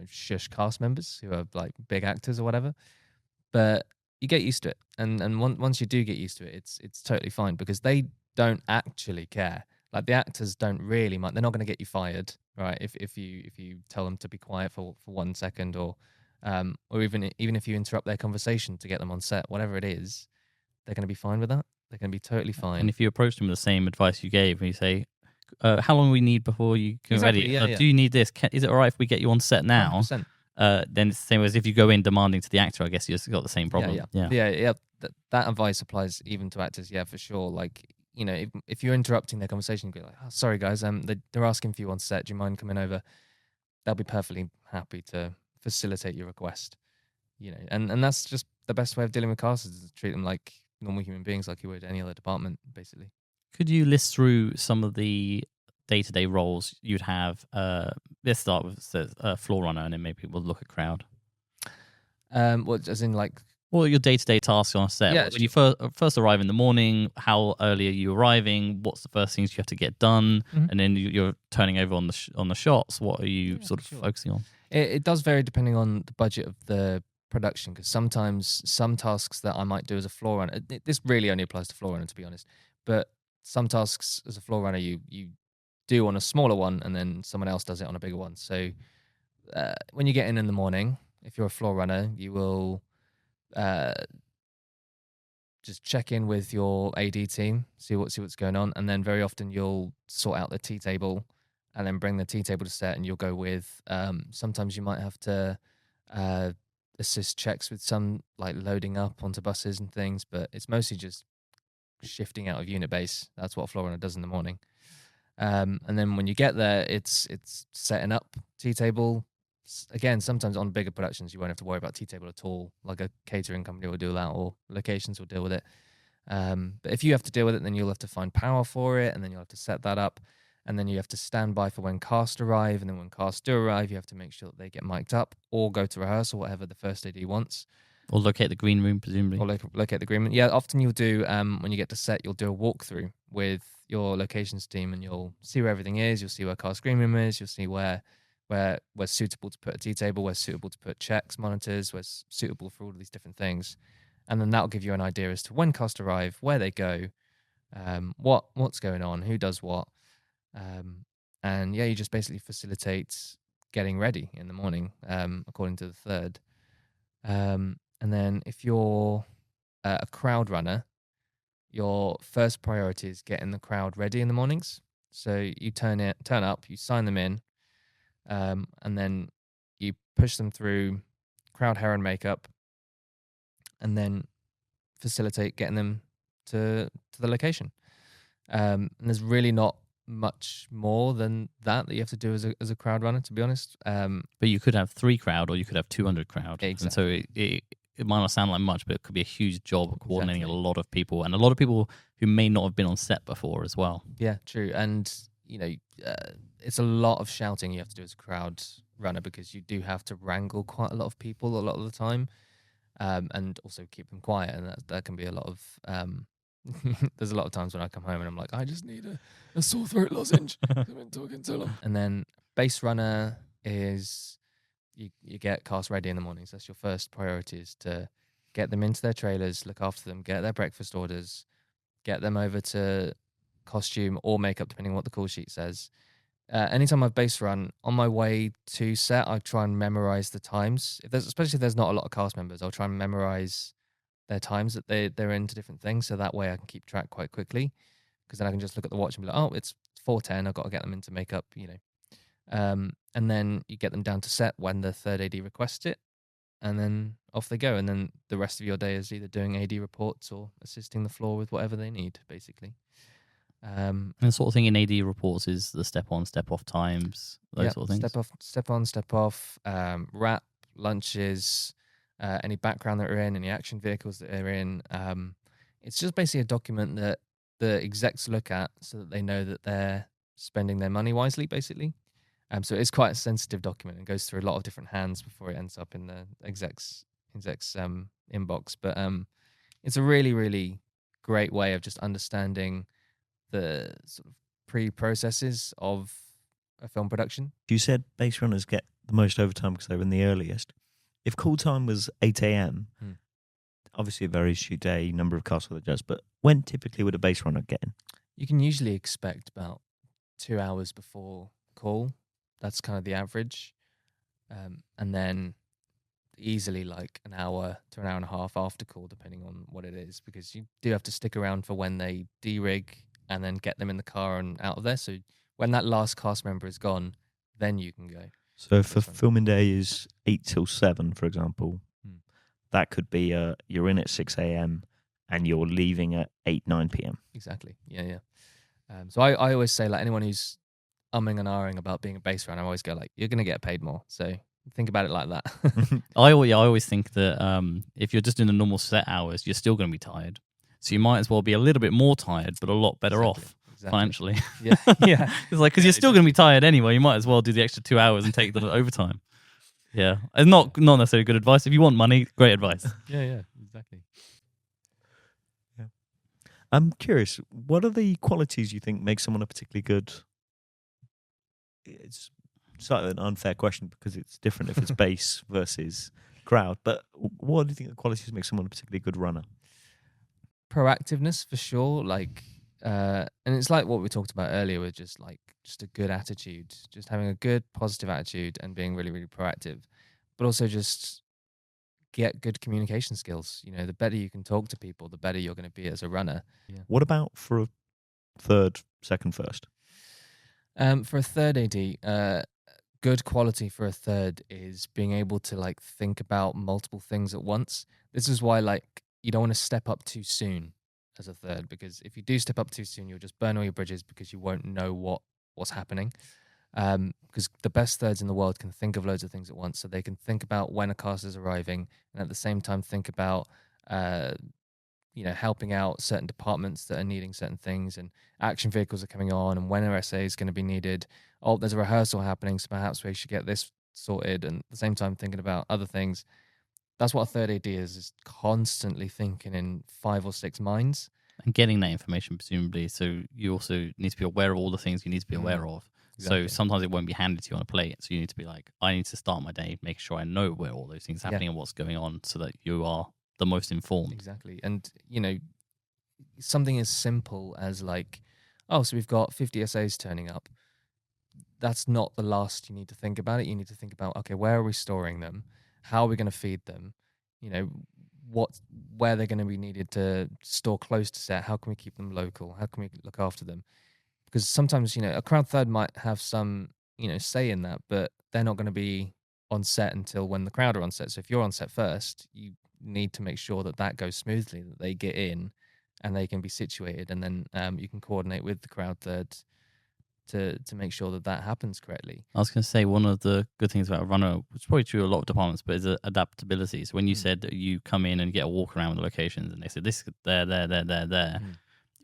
shush cast members who are like big actors or whatever. But you get used to it, and once you do get used to it, it's totally fine because they don't actually care. Like the actors don't really mind. They're not going to get you fired, right? If you tell them to be quiet for 1 second, or even if you interrupt their conversation to get them on set, whatever it is, they're going to be fine with that. They're going to be totally fine. And if you approach them with the same advice you gave, and you say, "How long do we need before you get Exactly, ready? yeah. Do you need this? Is it all right if we get you on set now?" 100%. Then it's the same as if you go in demanding to the actor. I guess you've got the same problem. Yeah. That advice applies even to actors. Yeah, for sure. Like, if you're interrupting their conversation, you go like, "Oh, sorry guys, they're asking for you on set. Do you mind coming over?" They'll be perfectly happy to facilitate your request. And that's just the best way of dealing with casters, is to treat them like normal human beings, like you would any other department, basically. Could you list through some of the day-to-day roles you'd have? Let's start with floor runner, and then maybe we'll look at crowd. What, as in like? Well, your day-to-day tasks on a set. Yeah, When you first arrive in the morning, how early are you arriving? What's the first things you have to get done? Mhm. And then you're turning over on the shots. What are you sort of focusing on? It does vary depending on the budget of the production, because sometimes some tasks that I might do as a floor runner, this really only applies to floor runner, to be honest, but some tasks as a floor runner you do on a smaller one, and then someone else does it on a bigger one. So when you get in the morning, if you're a floor runner, you will just check in with your AD team, see what's going on, and then very often you'll sort out the tea table, and then bring the tea table to set, and you'll go with. Sometimes you might have to assist checks with some like loading up onto buses and things, but it's mostly just shifting out of unit base. That's what a floor runner does in the morning. And then when you get there, it's setting up tea table. Again, sometimes on bigger productions, you won't have to worry about tea table at all. Like a catering company will do that, or locations will deal with it. But if you have to deal with it, then you'll have to find power for it, and then you'll have to set that up. And then you have to stand by for when cast arrive. And then when cast do arrive, you have to make sure that they get mic'd up or go to rehearsal, whatever the first AD wants. Or locate the green room, presumably. Or locate the green room. Yeah, often you'll do, when you get to set, you'll do a walkthrough with your locations team, and you'll see where everything is. You'll see where cast green room is. You'll see where suitable to put a tea table, where's suitable to put checks, monitors, where's suitable for all of these different things. And then that'll give you an idea as to when cast arrive, where they go, what's going on, who does what. And yeah, you just basically facilitate getting ready in the morning, according to the third. And then if you're a crowd runner, your first priority is getting the crowd ready in the mornings. So you turn up, you sign them in, and then you push them through crowd hair and makeup, and then facilitate getting them to the location. And there's really not much more than that you have to do as a crowd runner, to be honest. But you could have 3 crowd, or you could have 200 crowd. Exactly. And so it might not sound like much, but it could be a huge job coordinating Exactly. a lot of people, and a lot of people who may not have been on set before as well. Yeah, true. And it's a lot of shouting you have to do as a crowd runner, because you do have to wrangle quite a lot of people a lot of the time, and also keep them quiet, and that can be a lot of there's a lot of times when I come home and I'm like, I just need a sore throat lozenge. I've been talking so long. And then base runner is you get cast ready in the mornings. That's your first priority, is to get them into their trailers, look after them, get their breakfast orders, get them over to costume or makeup, depending on what the call sheet says. Anytime I've base run, on my way to set, I try and memorize the times. Especially if there's not a lot of cast members, I'll try and memorize their times that they're into different things, so that way I can keep track quite quickly, because then I can just look at the watch and be like, oh, it's 4:10, I've got to get them into makeup, and then you get them down to set when the third AD requests it, and then off they go. And then the rest of your day is either doing AD reports or assisting the floor with whatever they need, basically. And the sort of thing in AD reports is the step on, step off times, those sort of things. Step on, step off, wrap, lunches, any background that are in, any action vehicles that are in. It's just basically a document that the execs look at, so that they know that they're spending their money wisely, basically. So it's quite a sensitive document and goes through a lot of different hands before it ends up in the exec's inbox. But it's a really, really great way of just understanding the sort of pre-processes of a film production. You said base runners get the most overtime because they were in the earliest. If call time was 8 a.m., obviously it varies shoot day, number of casts that does, but when typically would a base runner get in? You can usually expect about 2 hours before call. That's kind of the average. And then easily like an hour to an hour and a half after call, depending on what it is, because you do have to stick around for when they de-rig and then get them in the car and out of there. So when that last cast member is gone, then you can go. So if a filming day is 8 till 7, for example, that could be you're in at 6 a.m. and you're leaving at 8, 9 p.m. Exactly. Yeah. So I always say, like, anyone who's umming and ahhing about being a base runner, I always go like, you're going to get paid more. So think about it like that. I always think that if you're just doing the normal set hours, you're still going to be tired. So you might as well be a little bit more tired, but a lot better off financially. Yeah. It's like, because you're still going to be tired anyway. You might as well do the extra 2 hours and take the overtime. Yeah, it's not necessarily good advice. If you want money, great advice. Yeah, exactly. Yeah. I'm curious, what are the qualities you think make someone a particularly good? It's slightly an unfair question because it's different if it's base versus crowd. But what do you think the qualities make someone a particularly good runner? Proactiveness for sure. Like, and it's like what we talked about earlier with just a good attitude, just having a good positive attitude and being really, really proactive, but also just get good communication skills. You know, the better you can talk to people, the better you're going to be as a runner. Yeah. What about for a third, second, first? For a third AD, good quality for a third is being able to like think about multiple things at once. This is why like you don't want to step up too soon as a third, because if you do step up too soon, you'll just burn all your bridges because you won't know what's happening. Because the best thirds in the world can think of loads of things at once, so they can think about when a cast is arriving and at the same time think about helping out certain departments that are needing certain things, and action vehicles are coming on, and when an SA is going to be needed. Oh, there's a rehearsal happening, so perhaps we should get this sorted, and at the same time thinking about other things. That's what a third AD is constantly thinking in 5 or 6 minds. And getting that information, presumably, so you also need to be aware of all the things you need to be aware of. Exactly. So sometimes it won't be handed to you on a plate, so you need to be like, I need to start my day making sure I know where all those things are happening and what's going on, so that you are the most informed. Exactly. And, something as simple as like, oh, so we've got 50 SAs turning up. That's not the last you need to think about it. You need to think about, okay, where are we storing them? How are we going to feed them? Where they're going to be needed to store close to set. How can we keep them local? How can we look after them? Because sometimes, a crowd third might have some, say in that, but they're not going to be on set until when the crowd are on set. So if you're on set first, you need to make sure that goes smoothly, that they get in and they can be situated, and then you can coordinate with the crowd third to make sure that happens correctly. I was going to say, one of the good things about a runner, which is probably true of a lot of departments, but is adaptability. So when you said that you come in and get a walk around with the locations, and they said this, there.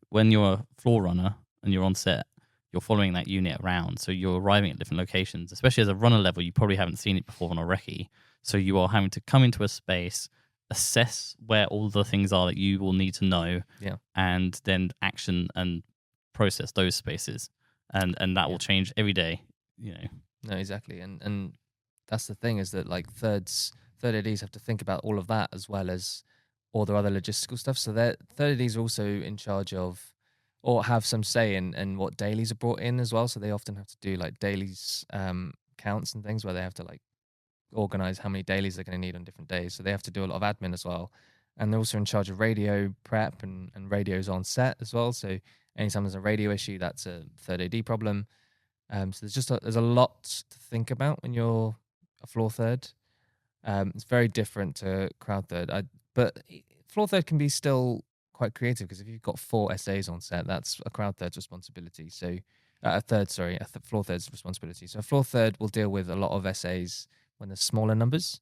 When you're a floor runner and you're on set, you're following that unit around. So you're arriving at different locations, especially as a runner level, you probably haven't seen it before on a recce. So you are having to come into a space, assess where all the things are that you will need to know, and then action and process those spaces. And that will change every day, No, exactly. And that's the thing, is that like third ADs have to think about all of that as well as all the other logistical stuff. So third ADs are also in charge of, or have some say in what dailies are brought in as well. So they often have to do like dailies counts and things, where they have to like organize how many dailies they're going to need on different days. So they have to do a lot of admin as well. And they're also in charge of radio prep and radios on set as well. So anytime there's a radio issue, that's a third AD problem. So there's a lot to think about when you're a floor third. It's very different to crowd third. But floor third can be still quite creative, because if you've got 4 SAs on set, that's a crowd third's responsibility. So floor third's responsibility. So a floor third will deal with a lot of SAs when there's smaller numbers,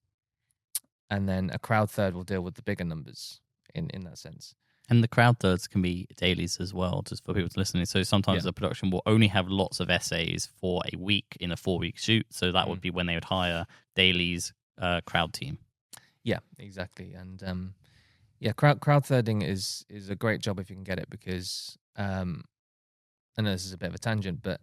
and then a crowd third will deal with the bigger numbers in that sense. And the crowd thirds can be dailies as well, just for people to listen. So sometimes Yeah. the production will only have lots of essays for a week in a 4-week shoot. So that would be when they would hire dailies crowd team. Yeah, exactly. And crowd thirding is a great job if you can get it, because I know this is a bit of a tangent, but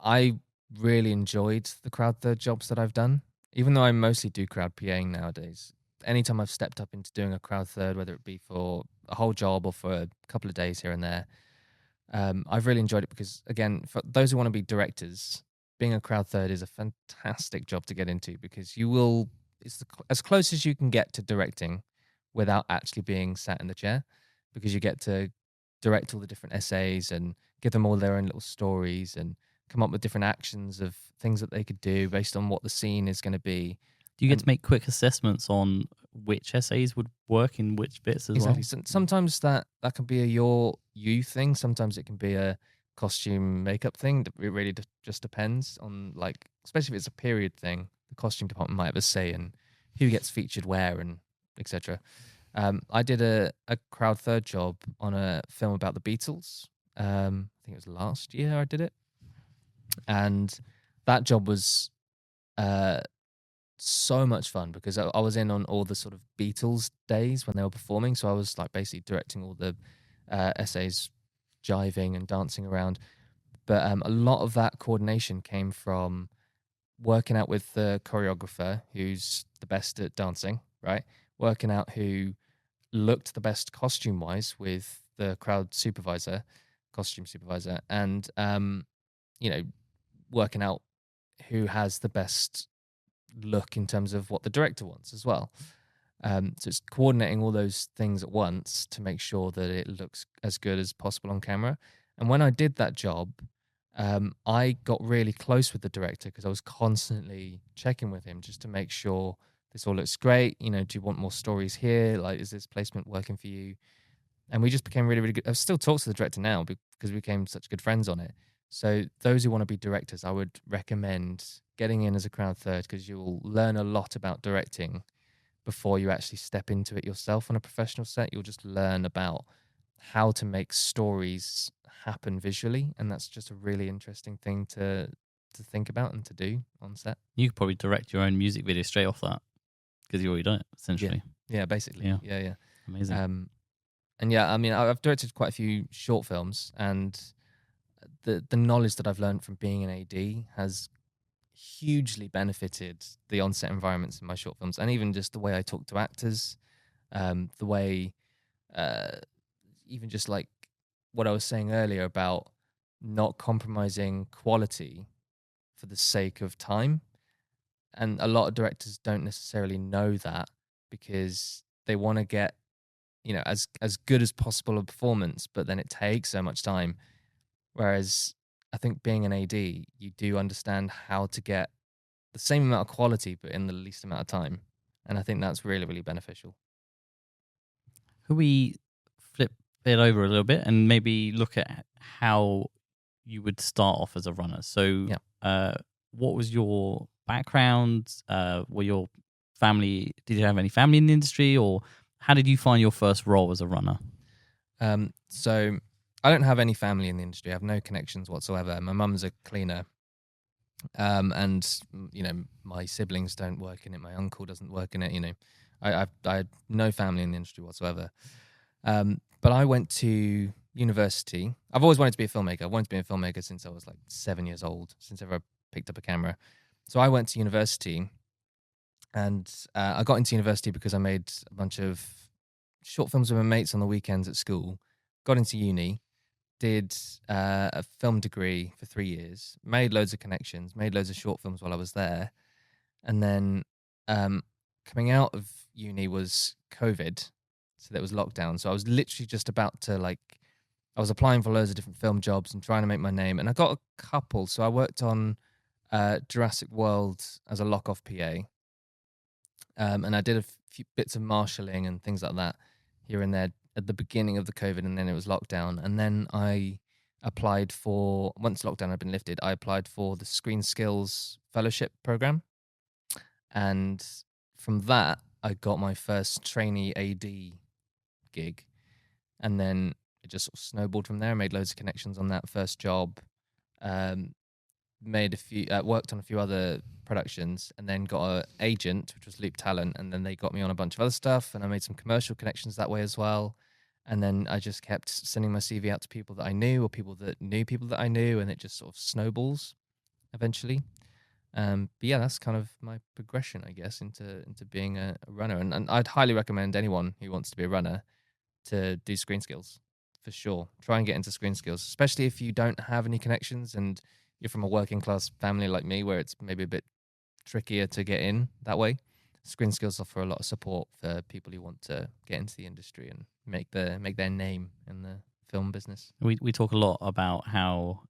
I really enjoyed the crowd third jobs that I've done, even though I mostly do crowd PAing nowadays. Anytime I've stepped up into doing a crowd third, whether it be for a whole job or for a couple of days here and there, I've really enjoyed it, because, again, for those who want to be directors, being a crowd third is a fantastic job to get into, because it's as close as you can get to directing without actually being sat in the chair, because you get to direct all the different essays and give them all their own little stories and come up with different actions of things that they could do based on what the scene is going to be. Do you get to make quick assessments on which essays would work in which bits as Exactly. well? Sometimes that can be a you thing. Sometimes it can be a costume makeup thing. It really just depends on, like, especially if it's a period thing, the costume department might have a say in who gets featured where and etc. I did a crowd third job on a film about the Beatles. I think it was last year I did it. And that job was so much fun, because I was in on all the sort of Beatles days when they were performing. So I was, like, basically directing all the essays, jiving and dancing around. But a lot of that coordination came from working out with the choreographer, who's the best at dancing, right? Working out who looked the best costume wise with the crowd supervisor, costume supervisor, and working out who has the best look in terms of what the director wants as well. So it's coordinating all those things at once to make sure that it looks as good as possible on camera. And when I did that job, I got really close with the director, because I was constantly checking with him just to make sure this all looks great. Do you want more stories here? Like, is this placement working for you? And we just became really, really good. I still talk to the director now because we became such good friends on it. So those who want to be directors, I would recommend getting in as a crowd third, because you'll learn a lot about directing before you actually step into it yourself on a professional set. You'll just learn about how to make stories happen visually, and that's just a really interesting thing to think about and to do on set. You could probably direct your own music video straight off that, because you already done it, essentially. Yeah, basically. Yeah. Amazing. And yeah, I mean, I've directed quite a few short films, and the knowledge that I've learned from being an AD has hugely benefited the on-set environments in my short films, and even just the way I talk to actors, the way, even just like what I was saying earlier about not compromising quality for the sake of time. And a lot of directors don't necessarily know that, because they want to get, as good as possible a performance, but then it takes so much time. Whereas I think being an AD, you do understand how to get the same amount of quality, but in the least amount of time. And I think that's really, really beneficial. Could we flip it over a little bit and maybe look at how you would start off as a runner? So, what was your background? Were your family? Did you have any family in the industry, or how did you find your first role as a runner? So I don't have any family in the industry. I have no connections whatsoever. My mum's a cleaner. And my siblings don't work in it. My uncle doesn't work in it. I had no family in the industry whatsoever. But I went to university. I've always wanted to be a filmmaker. I've wanted to be a filmmaker since I was like 7 years old, since ever I picked up a camera. So I went to university, and I got into university because I made a bunch of short films with my mates on the weekends at school. Got into uni, did a film degree for 3 years, made loads of connections, made loads of short films while I was there. And then coming out of uni was COVID. So there was lockdown. So I was literally just about to, I was applying for loads of different film jobs and trying to make my name. And I got a couple. So I worked on Jurassic World as a lock-off PA. And I did a few bits of marshalling and things like that here and there at the beginning of the COVID, and then it was lockdown. And then I applied for, once lockdown had been lifted, I applied for the Screen Skills Fellowship program. And from that, I got my first trainee AD gig. and then it just sort of snowballed from there. I made loads of connections on that first job. Made a few, worked on a few other productions, and then got an agent, which was Loop Talent, and then they got me on a bunch of other stuff, and I made some commercial connections that way as well. And then I just kept sending my CV out to people that I knew, or people that knew people that I knew, and it just sort of snowballs eventually. But yeah, that's kind of my progression, I guess, into being a runner. And I'd highly recommend anyone who wants to be a runner to do screen skills, for sure. Try and get into screen skills, especially if you don't have any connections and you're from a working class family like me, where it's maybe a bit trickier to get in that way. Screen skills offer a lot of support for people who want to get into the industry and make their name in the film business. We talk a lot about how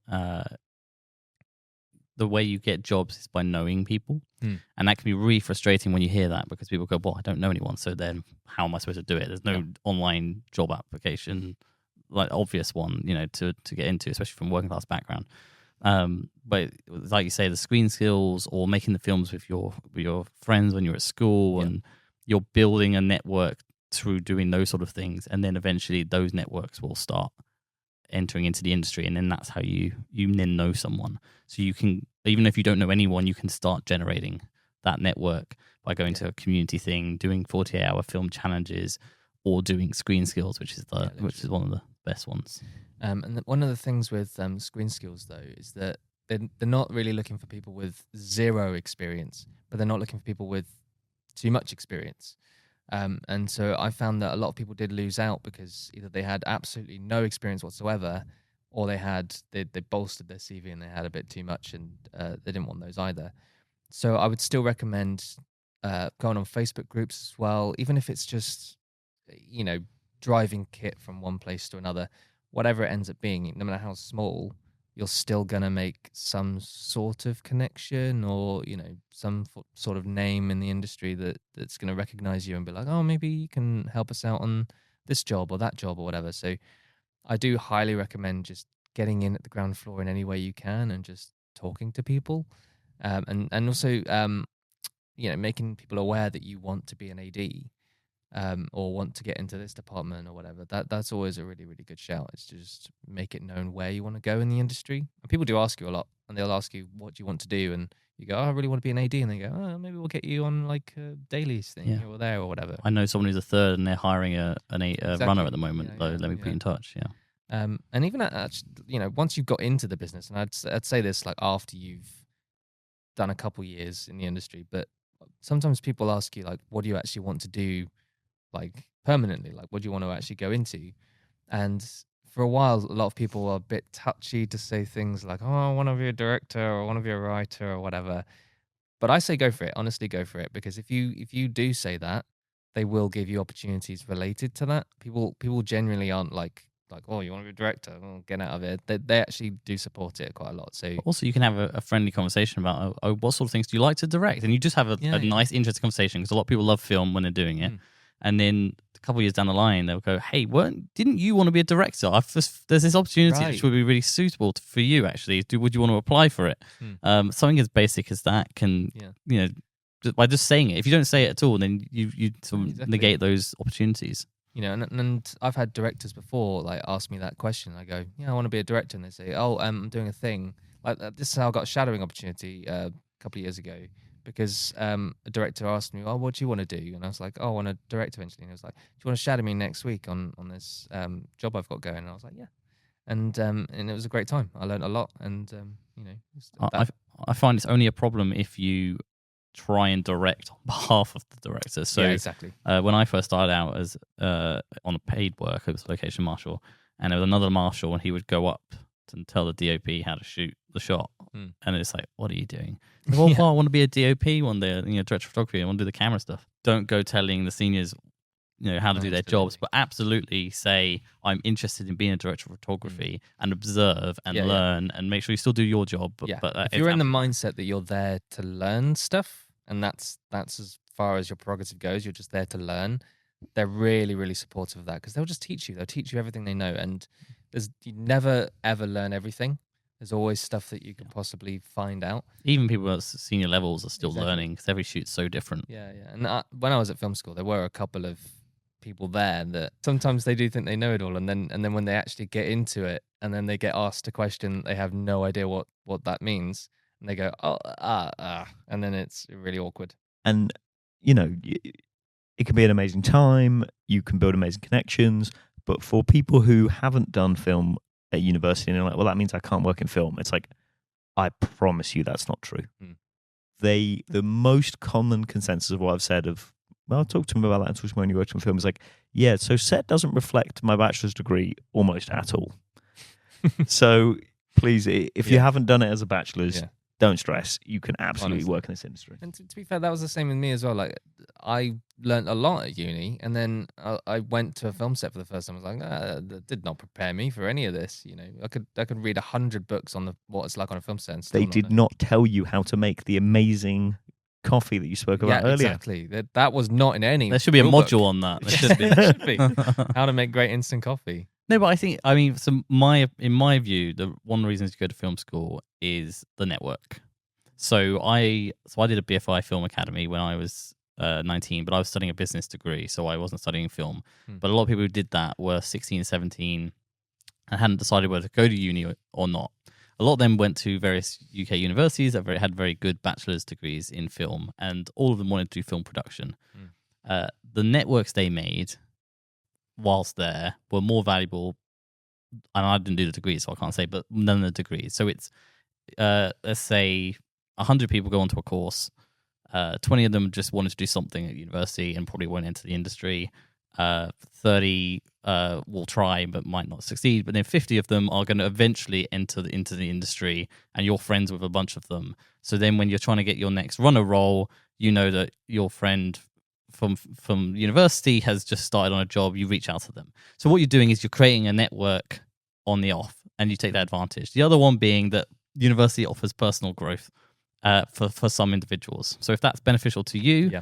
the way you get jobs is by knowing people. And that can be really frustrating when you hear that, because people go, well, I don't know anyone, so then how am I supposed to do it? There's no online job application, like obvious one, to get into, especially from a working class background. But like you say, the screen skills or making the films with your friends when you're at school, and you're building a network through doing those sort of things, and then eventually those networks will start entering into the industry, and then that's how you then know someone. So you can, even if you don't know anyone, you can start generating that network by going to a community thing, doing 48-hour film challenges, or doing screen skills, which is one of the best ones. And one of the things with screen skills, though, is that they're not really looking for people with zero experience, but they're not looking for people with too much experience. And so I found that a lot of people did lose out because either they had absolutely no experience whatsoever, or they bolstered their CV and they had a bit too much, and they didn't want those either. So I would still recommend going on Facebook groups as well, even if it's just, driving kit from one place to another. Whatever it ends up being, no matter how small, you're still going to make some sort of connection, or, some sort of name in the industry that's going to recognize you and be like, oh, maybe you can help us out on this job or that job or whatever. So I do highly recommend just getting in at the ground floor in any way you can and just talking to people. And also, making people aware that you want to be an AD. Or want to get into this department or whatever. That's always a really, really good shout. It's just make it known where you want to go in the industry. And people do ask you a lot, and they'll ask you, what do you want to do? And you go, oh, I really want to be an AD. And they go, oh, maybe we'll get you on like a dailies thing here or there or whatever. I know someone who's a third and they're hiring a runner at the moment. Let me put you in touch. Yeah. And even once you've got into the business, and I'd say this like after you've done a couple years in the industry, but sometimes people ask you like, what do you actually want to do? Like permanently, like what do you want to actually go into? And for a while, a lot of people are a bit touchy to say things like, oh, I want to be a director or I want to be a writer or whatever. But I say go for it. Honestly, go for it, because if you do say that, they will give you opportunities related to that. People genuinely aren't like, oh, you want to be a director? Oh, get out of it. They actually do support it quite a lot. So also, you can have a friendly conversation about, what sort of things do you like to direct? And you just have a nice, interesting conversation, because a lot of people love film when they're doing it. And then a couple of years down the line, they'll go, hey, didn't you want to be a director? There's this opportunity which would be really suitable for you, actually. Would you want to apply for it? Something as basic as that can, by just saying it. If you don't say it at all, then you sort of negate those opportunities. And I've had directors before like ask me that question. I go, yeah, I want to be a director. And they say, oh, I'm doing a thing. Like this is how I got a shadowing opportunity a couple of years ago. Because a director asked me, oh, what do you want to do? And I was like, oh, I want to direct eventually. And he was like, do you want to shadow me next week on this job I've got going? And I was like, yeah. And it was a great time. I learned a lot. And, I find it's only a problem if you try and direct on behalf of the director. So yeah, exactly. When I first started out as on a paid work, I was a location marshal. And there was another marshal, and he would go up and tell the DOP how to shoot the shot. And it's like, what are you doing? Well, I want to be a DOP one day, director of photography. I want to do the camera stuff. Don't go telling the seniors, how to do their jobs, but absolutely say, I'm interested in being a director of photography, and observe and learn and make sure you still do your job. But if you're in the mindset that you're there to learn stuff, and that's as far as your prerogative goes, you're just there to learn, they're really, really supportive of that, because they'll just teach you. They'll teach you everything they know. And you never, ever learn everything. There's always stuff that you can possibly find out. Even people at senior levels are still learning, because every shoot's so different. Yeah. And when I was at film school, there were a couple of people there that sometimes they do think they know it all, and then when they actually get into it, and then they get asked a question, they have no idea what that means, and they go, and then it's really awkward. And it can be an amazing time. You can build amazing connections, but for people who haven't done film at university and they're like, well, that means I can't work in film. It's like, I promise you that's not true. The most common consensus of what I've said I'll talk to them about that and talk to them when you work on film is like, yeah, so set doesn't reflect my bachelor's degree almost at all. So please, if you haven't done it as a bachelor's, don't stress. You can absolutely work in this industry. And to be fair, that was the same with me as well. Like, I learned a lot at uni, and then I went to a film set for the first time. I was like, that did not prepare me for any of this. I could read 100 books on what it's like on a film set. And they did not tell you how to make the amazing coffee that you spoke about earlier. Exactly. That was not in any. There should be a module on that. There should be. There should be. How to make great instant coffee. No, but so in my view, the one of the reasons you go to film school is the network. So I did a BFI Film Academy when I was 19, but I was studying a business degree, so I wasn't studying film. But a lot of people who did that were 16, 17, and hadn't decided whether to go to uni or not. A lot of them went to various UK universities that had very good bachelor's degrees in film, and all of them wanted to do film production. The networks they made whilst there were more valuable, and I didn't do the degrees, so I can't say, but none of the degrees. So it's, let's say, 100 people go onto a course, 20 of them just wanted to do something at university and probably won't enter the industry. 30 will try but might not succeed, but then 50 of them are going to eventually enter into the industry, and you're friends with a bunch of them. So then when you're trying to get your next runner role, you know that your friend from university has just started on a job, you reach out to them. So what you're doing is you're creating a network on the off, and you take that advantage. The other one being that university offers personal growth for some individuals. So if that's beneficial to you,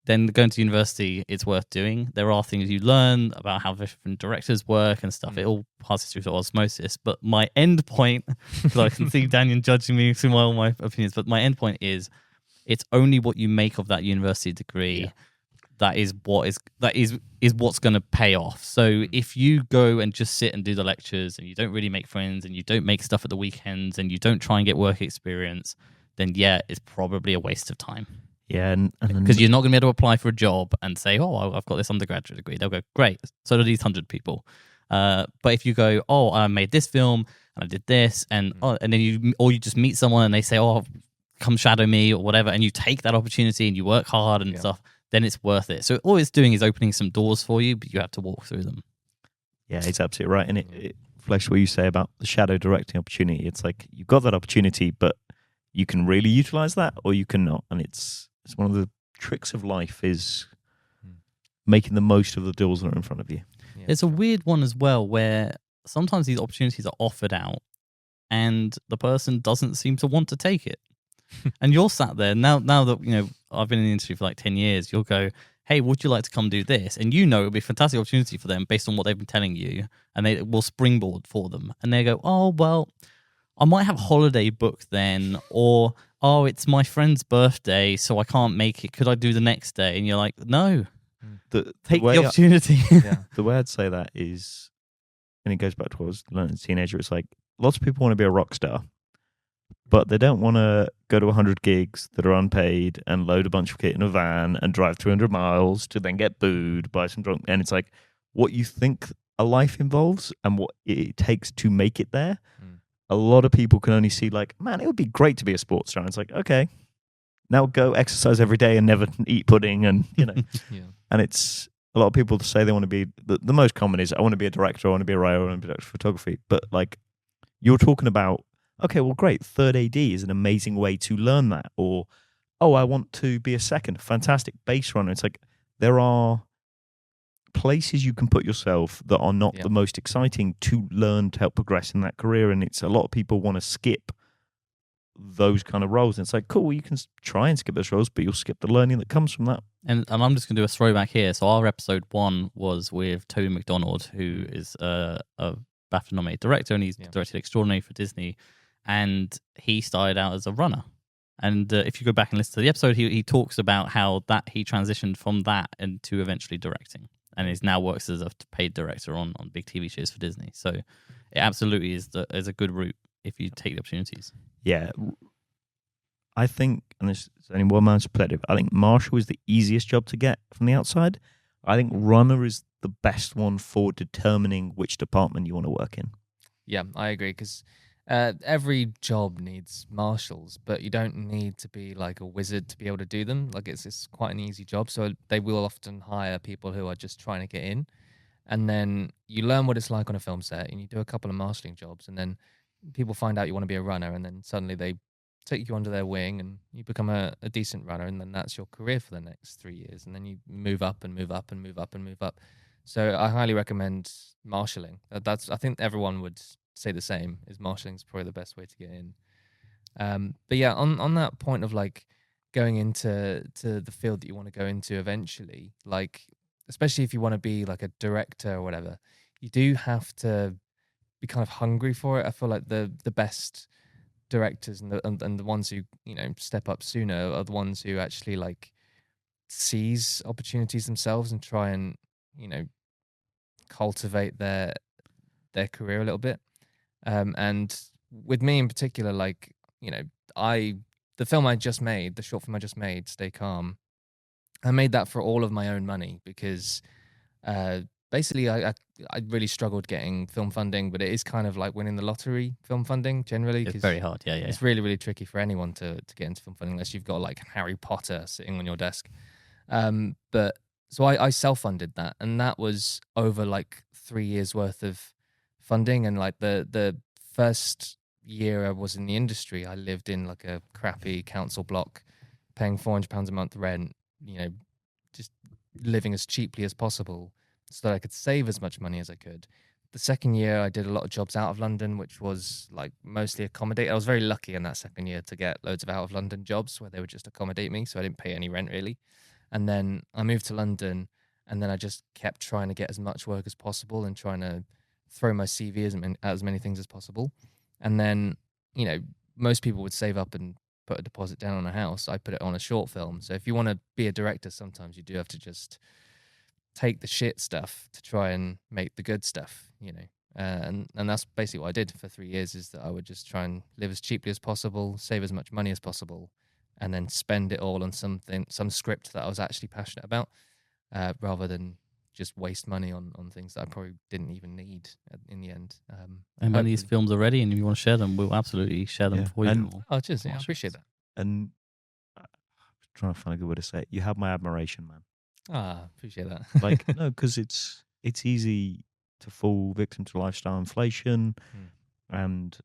then going to university, it's worth doing. There are things you learn about how different directors work and stuff. It all passes through osmosis. But my end point, because I can see Daniel judging me through all my opinions, but my end point is it's only what you make of that university degree that is what's going to pay off. So if you go and just sit and do the lectures and you don't really make friends and you don't make stuff at the weekends and you don't try and get work experience, then it's probably a waste of time. Yeah, because you're not going to be able to apply for a job and say, "Oh, I've got this undergraduate degree." They'll go, "Great, so do these 100 people." But if you go, "Oh, I made this film and I did this," and then you just meet someone and they say, "Oh, come shadow me" or whatever, and you take that opportunity and you work hard and stuff, then it's worth it. So all it's doing is opening some doors for you, but you have to walk through them. Yeah, it's absolutely right. And it reflects what you say about the shadow directing opportunity. It's like you've got that opportunity, but you can really utilize that or you cannot. And it's one of the tricks of life is making the most of the doors that are in front of you. Yeah. It's a weird one as well, where sometimes these opportunities are offered out and the person doesn't seem to want to take it. And you're sat there now that, I've been in the industry for like 10 years, you'll go, "Hey, would you like to come do this?" And it'll be a fantastic opportunity for them based on what they've been telling you, and they will springboard for them. And they go, "Oh, well, I might have a holiday booked then," or, "Oh, it's my friend's birthday, so I can't make it. Could I do the next day?" And you're like, "No, take the opportunity." The way I'd say that is, and it goes back to what I was learning as a teenager, it's like lots of people want to be a rock star, but they don't want to go to 100 gigs that are unpaid and load a bunch of kit in a van and drive 300 miles to then get booed by some drunk. And it's like what you think a life involves and what it takes to make it there. A lot of people can only see like, man, it would be great to be a sports star. And it's like, okay, now go exercise every day and never eat pudding. And, and it's a lot of people say they want to be, the most common is I want to be a director, I want to be a writer, I want to be a director of photography. But like you're talking about, okay, well, great. Third AD is an amazing way to learn that. Or, oh, I want to be a second. Fantastic base runner. It's like there are places you can put yourself that are not the most exciting to learn to help progress in that career. And it's a lot of people want to skip those kind of roles. And it's like, cool, you can try and skip those roles, but you'll skip the learning that comes from that. And I'm just going to do a throwback here. So our episode 1 was with Toby McDonald, who is a BAFTA-nominated director, and he's directed Extraordinary for Disney. And he started out as a runner. And if you go back and listen to the episode, he talks about how that he transitioned from that into eventually directing. and is now works as a paid director on big TV shows for Disney. So it absolutely is a good route if you take the opportunities. Yeah. I think, and this is only one man's perspective, I think Marshal is the easiest job to get from the outside. I think runner is the best one for determining which department you want to work in. Yeah, I agree, because every job needs marshals, but you don't need to be like a wizard to be able to do them. Like it's quite an easy job, so they will often hire people who are just trying to get in, and then you learn what it's like on a film set, and you do a couple of marshalling jobs, and then people find out you want to be a runner, and then suddenly they take you under their wing, and you become a decent runner, and then that's your career for the next 3 years, and then you move up and move up and move up and move up. So I highly recommend marshalling. I think everyone would say the same. Is marshalling is probably the best way to get in. But yeah, on that point of like going into the field that you want to go into eventually, like especially if you want to be like a director or whatever, you do have to be kind of hungry for it. I feel like the best directors and the ones who step up sooner are the ones who actually like seize opportunities themselves and try and cultivate their career a little bit. And with me in particular, like the film I just made, the short film I just made, Stay Calm, I made that for all of my own money because basically I really struggled getting film funding, but it is kind of like winning the lottery, film funding generally. It's very hard, yeah. It's really, really tricky for anyone to get into film funding unless you've got like Harry Potter sitting on your desk. But so I self-funded that, and that was over like 3 years worth of funding. And like the first year I was in the industry, I lived in like a crappy council block, paying £400 a month rent, just living as cheaply as possible so that I could save as much money as I could. The second year I did a lot of jobs out of London, which was like mostly accommodate. I was very lucky in that second year to get loads of out of London jobs where they would just accommodate me, so I didn't pay any rent really. And then I moved to London, and then I just kept trying to get as much work as possible and trying to throw my CV at as many things as possible. And then, most people would save up and put a deposit down on a house. I put it on a short film. So if you want to be a director, sometimes you do have to just take the shit stuff to try and make the good stuff, and that's basically what I did for 3 years, is that I would just try and live as cheaply as possible, save as much money as possible, and then spend it all on some script that I was actually passionate about, rather than just waste money on things that I probably didn't even need in the end. And when these films are ready and if you want to share them, we'll absolutely share them for you. Oh, cheers. Yeah, I appreciate that. And I'm trying to find a good way to say it. You have my admiration, man. Appreciate that. Like, no, because it's easy to fall victim to lifestyle inflation, and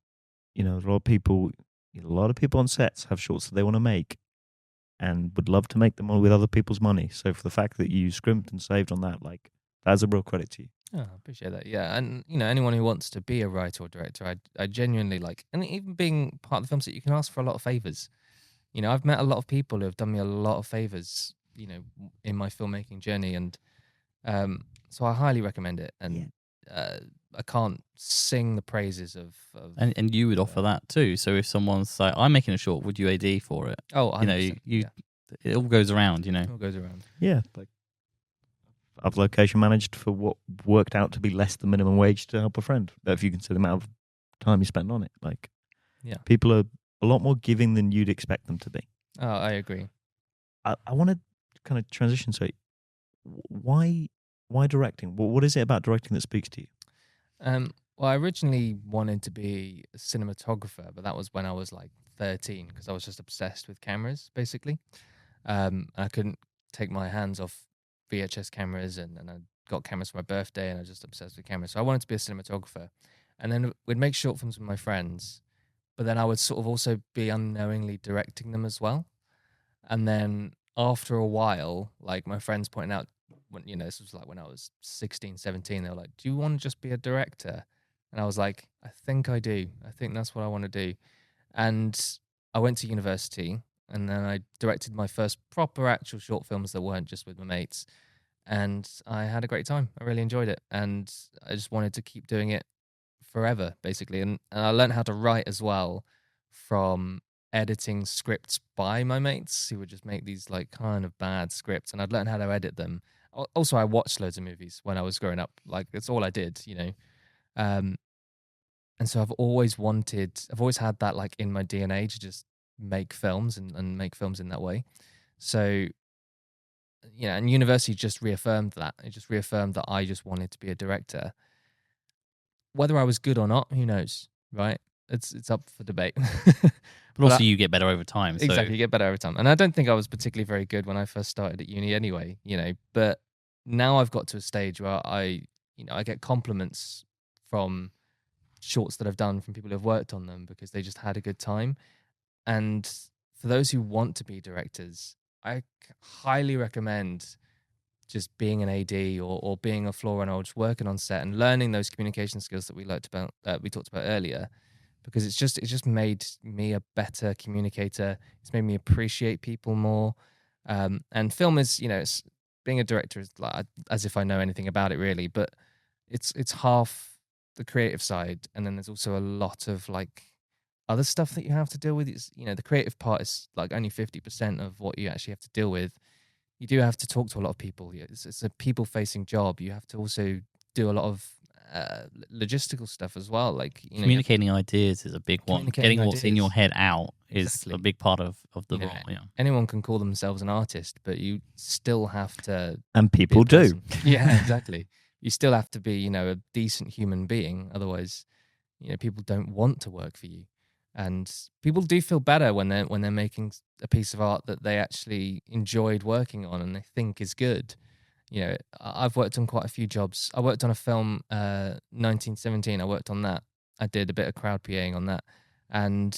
a lot of people on sets have shorts that they want to make and would love to make them with other people's money. So for the fact that you scrimped and saved on that, like, that's a real credit to you. Oh, I appreciate that. Yeah, and anyone who wants to be a writer or director, I genuinely like, and even being part of the film set, you can ask for a lot of favors. I've met a lot of people who have done me a lot of favors, in my filmmaking journey, and so I highly recommend it. And I can't sing the praises of and you would offer that too. So if someone's like, I'm making a short, would you AD for it? Oh, 100%, it all goes around, It all goes around. Yeah, like I've location managed for what worked out to be less than minimum wage to help a friend. If you consider the amount of time you spend on it, like, people are a lot more giving than you'd expect them to be. Oh, I agree. I want to kind of transition. So, why directing? What is it about directing that speaks to you? Well, I originally wanted to be a cinematographer, but that was when I was like 13, because I was just obsessed with cameras, basically. I couldn't take my hands off VHS cameras, and I got cameras for my birthday, and I was just obsessed with cameras. So I wanted to be a cinematographer, and then we'd make short films with my friends, but then I would sort of also be unknowingly directing them as well. And then after a while, like my friends pointing out, when this was like when I was 16, 17, they were like, do you want to just be a director? And I was like, I think I do. I think that's what I want to do. And I went to university, and then I directed my first proper actual short films that weren't just with my mates. And I had a great time. I really enjoyed it. And I just wanted to keep doing it forever, basically. And I learned how to write as well from editing scripts by my mates who would just make these like kind of bad scripts, and I'd learn how to edit them. Also, I watched loads of movies when I was growing up. Like, it's all I did, you know. Um, and so I've always had that like in my DNA to just make films and make films in that way. So, you know, and university just reaffirmed that. It just reaffirmed that I just wanted to be a director. Whether I was good or not, who knows, right? It's up for debate. But also, you get better over time. So. Exactly, you get better over time. And I don't think I was particularly very good when I first started at uni anyway, you know, but now I've got to a stage where I get compliments from shorts that I've done from people who have worked on them because they just had a good time. And for those who want to be directors, I highly recommend just being an AD or being a floor runner or just working on set and learning those communication skills that we talked about earlier, because it's just made me a better communicator. It's made me appreciate people more. And film is, you know, being a director is like, as if I know anything about it really, but it's half the creative side, and then there's also a lot of like other stuff that you have to deal with. It's, you know, the creative part is like only 50% of what you actually have to deal with. You do have to talk to a lot of people. It's a people-facing job. You have to also do a lot of logistical stuff as well. Like, you know, communicating ideas is a big one. Getting what's in your head out is Exactly. a big part of the You know, role. Yeah. anyone can call themselves an artist, but you still have to. And be a people do. person. Yeah, exactly. You still have to be, you know, a decent human being. Otherwise, you know, people don't want to work for you. And people do feel better when they're making a piece of art that they actually enjoyed working on and they think is good. You know, I've worked on quite a few jobs. I worked on a film, 1917. I worked on that. I did a bit of crowd PAing on that, and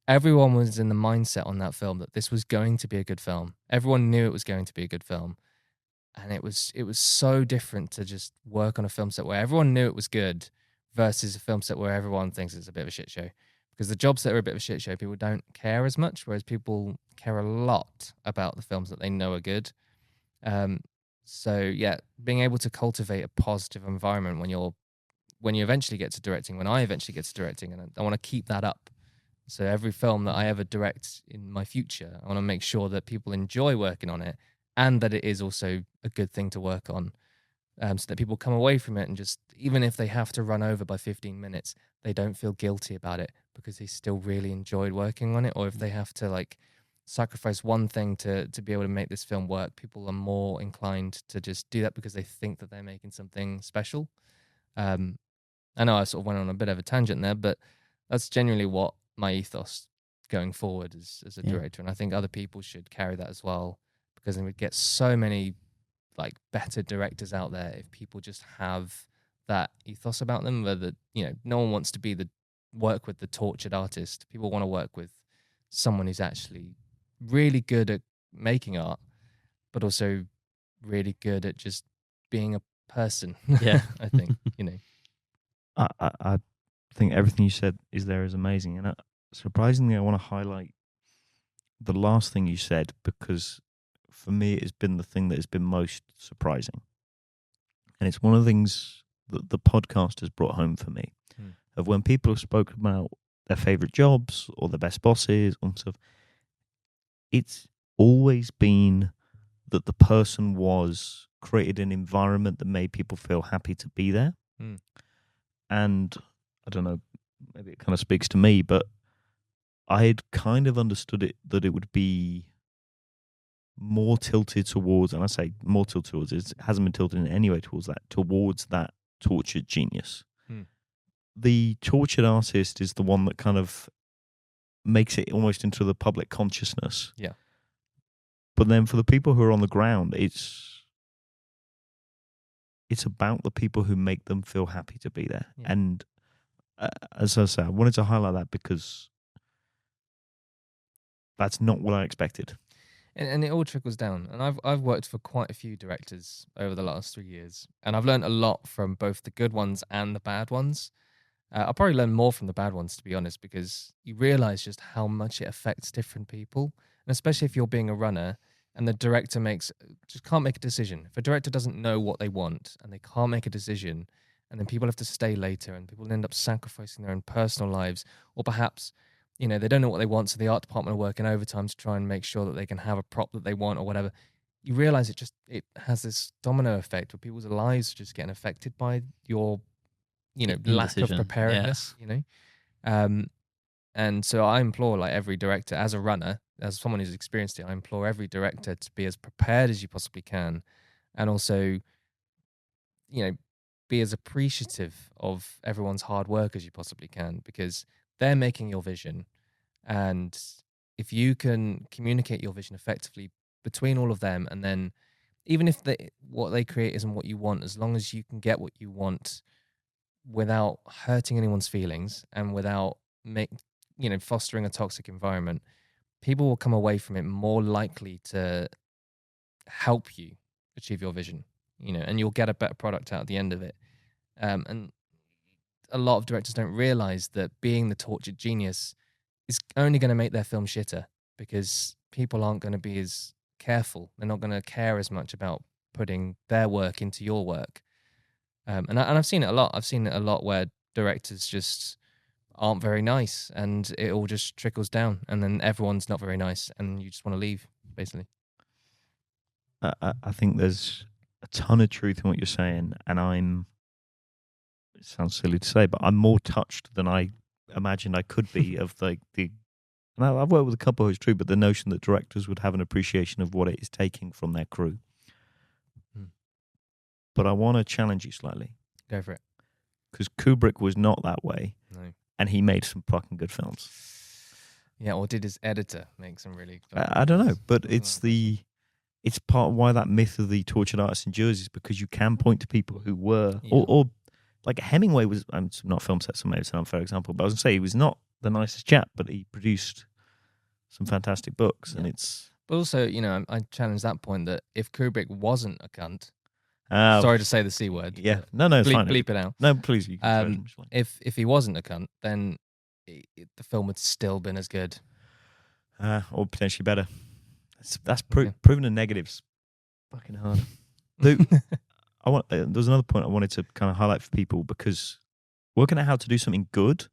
everyone was in the mindset on that film that this was going to be a good film. Everyone knew it was going to be a good film, and it was so different to just work on a film set where everyone knew it was good versus a film set where everyone thinks it's a bit of a shit show. Because the jobs that are a bit of a shit show, people don't care as much, whereas people care a lot about the films that they know are good. So yeah, being able to cultivate a positive environment when you eventually get to directing, when I eventually get to directing, and I want to keep that up. So every film that I ever direct in my future, I want to make sure that people enjoy working on it and that it is also a good thing to work on. So that people come away from it and just, even if they have to run over by 15 minutes, they don't feel guilty about it because they still really enjoyed working on it. Or if they have to like sacrifice one thing to be able to make this film work, people are more inclined to just do that because they think that they're making something special. I know I sort of went on a bit of a tangent there, but that's genuinely what my ethos going forward as a director. And I think other people should carry that as well, because then we'd get so many like better directors out there if people just have that ethos about them, where the, you know, no one wants to work with the tortured artist. People want to work with someone who's actually really good at making art, but also really good at just being a person. Yeah. I think, you know. I think everything you said is amazing, and surprisingly, I want to highlight the last thing you said, because for me, it has been the thing that has been most surprising, and it's one of the things that the podcast has brought home for me. Of when people have spoken about their favorite jobs or the best bosses and stuff, it's always been that the person was created an environment that made people feel happy to be there. And I don't know, maybe it kind of speaks to me, but I had kind of understood it that it would be more tilted towards, and I say more tilted towards, it hasn't been tilted in any way towards that tortured genius. The tortured artist is the one that kind of makes it almost into the public consciousness. Yeah. But then for the people who are on the ground, it's about the people who make them feel happy to be there. Yeah. And as I said, I wanted to highlight that because that's not what I expected. And it all trickles down. And I've worked for quite a few directors over the last 3 years, and I've learned a lot from both the good ones and the bad ones. I'll probably learn more from the bad ones, to be honest, because you realize just how much it affects different people. And especially if you're being a runner and the director just can't make a decision. If a director doesn't know what they want and they can't make a decision, and then people have to stay later and people end up sacrificing their own personal lives, or perhaps, you know, they don't know what they want, so the art department are working overtime to try and make sure that they can have a prop that they want or whatever. you realize it has this domino effect where people's lives are just getting affected by your, lack of Indecision. preparedness, and so I implore like every director, as a runner, as someone who's experienced it, I implore every director to be as prepared as you possibly can, and also, be as appreciative of everyone's hard work as you possibly can, because they're making your vision. And if you can communicate your vision effectively between all of them, and then even if what they create isn't what you want, as long as you can get what you want without hurting anyone's feelings and without fostering a toxic environment, people will come away from it more likely to help you achieve your vision, and you'll get a better product out at the end of it. And a lot of directors don't realize that being the tortured genius is only going to make their film shitter, because people aren't going to be as careful. They're not going to care as much about putting their work into your work. And I've seen it a lot. I've seen it a lot where directors just aren't very nice, and it all just trickles down, and then everyone's not very nice, and you just want to leave, basically. I think there's a ton of truth in what you're saying, and it sounds silly to say, but I'm more touched than I imagined I could be of and I've worked with a couple who's true, but the notion that directors would have an appreciation of what it is taking from their crew. But I want to challenge you slightly. Go for it. Because Kubrick was not that way. No. And he made some fucking good films. Yeah, or did his editor make some really... I don't know, but it's part of why that myth of the tortured artist endures, is because you can point to people who were... Yeah. Or like Hemingway was... I'm not film set, so maybe it's an unfair example, but I was going to say he was not the nicest chap, but he produced some fantastic books, and it's... But also, I challenge that point that if Kubrick wasn't a cunt... sorry to say the C word. Yeah, no, it's fine. Bleep it out. No, please. You can if he wasn't a cunt, then the film would still been as good, or potentially better. That's proving the negatives. Fucking hard. There was another point I wanted to kind of highlight for people, because working out how to do something good,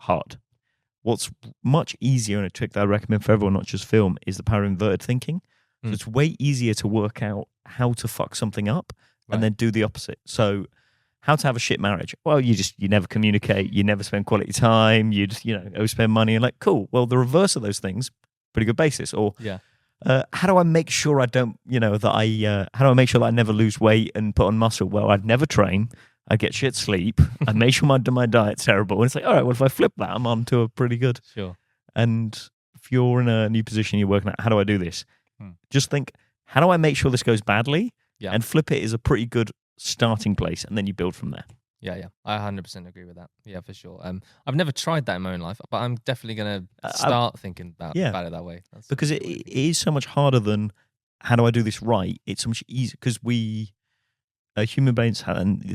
hard. What's much easier, and a trick that I recommend for everyone, not just film, is the power of inverted thinking. So it's way easier to work out how to fuck something up. Right. And then do the opposite. So, how to have a shit marriage? Well, you never communicate, you never spend quality time, you just overspend money, and like, cool. Well, the reverse of those things, pretty good basis. Or how do I make sure I don't, how do I make sure that I never lose weight and put on muscle? Well, I'd never train, I get shit sleep, I make sure my diet's terrible, and it's like, all right, well, if I flip that, I'm on to a pretty good. Sure. And if you're in a new position, you're working out, how do I do this? Just think, how do I make sure this goes badly? Yeah. And flip it is a pretty good starting place, and then you build from there. Yeah. I 100% agree with that. Yeah, for sure. I've never tried that in my own life, but I'm definitely going to start thinking about it that way. Because it is so much harder than, how do I do this right? It's so much easier, because human beings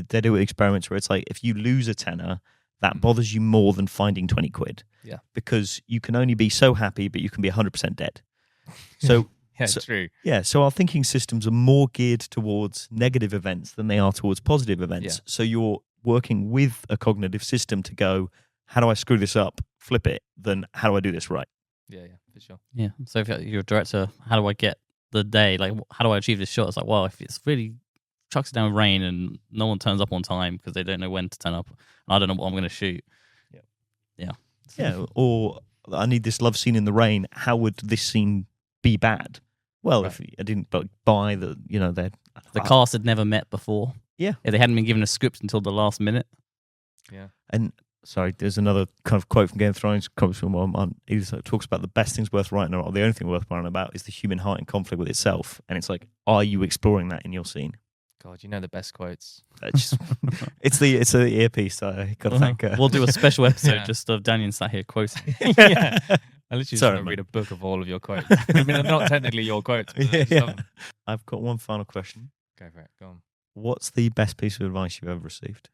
they do experiments where it's like, if you lose a tenner, that bothers you more than finding 20 quid. Yeah. Because you can only be so happy, but you can be 100% dead. So... Yeah, true. Yeah, so our thinking systems are more geared towards negative events than they are towards positive events. Yeah. So you're working with a cognitive system to go, how do I screw this up, flip it, then how do I do this right? Yeah, for sure. Yeah, so if you're a director, how do I get the day, like, how do I achieve this shot? It's like, well, if it's really chucks it down with rain and no one turns up on time because they don't know when to turn up, and I don't know what I'm going to shoot. Yeah, or I need this love scene in the rain, how would this scene be bad? Well, if I didn't buy the cast had never met before. Yeah. If they hadn't been given a script until the last minute. Yeah. And sorry, there's another kind of quote from Game of Thrones, comes from he talks about the best things worth writing about, or the only thing worth writing about is the human heart in conflict with itself. And it's like, are you exploring that in your scene? God, you know the best quotes. It's the earpiece. I got to thank her. We'll do a special episode just of Daniel sat here quoting. Yeah. I literally just want to read a book of all of your quotes. I mean, they're not technically your quotes. But I've got one final question. Go for it. Go on. What's the best piece of advice you've ever received?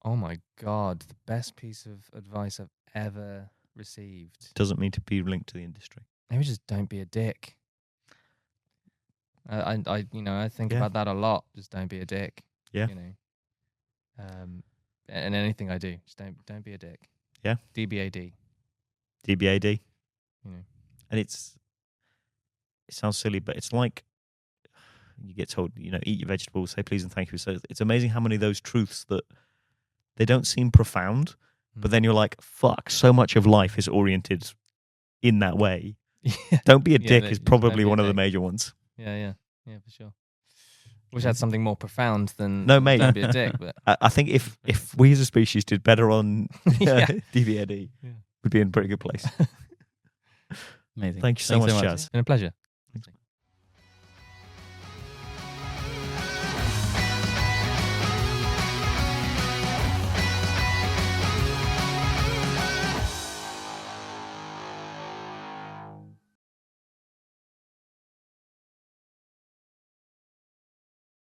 Oh my God, the best piece of advice I've ever received. Doesn't mean to be linked to the industry. Maybe just don't be a dick. I think about that a lot. Just don't be a dick. Yeah. And anything I do, just don't be a dick. Yeah. DBAD. DBAD. And it sounds silly, but it's like You get told, eat your vegetables, say please and thank you. So it's amazing how many of those truths that they don't seem profound, but then you're like, fuck, so much of life is oriented in that way. Yeah. Don't be a dick is don't probably be a one of the dick. major ones. Yeah, for sure. Wish I had something more profound than No, mate. don't be a dick. But I think if we as a species did better on Yeah. DVAD, Yeah. we'd be in a pretty good place. Amazing. Thank you so Thanks much, Chaz. it's been a pleasure.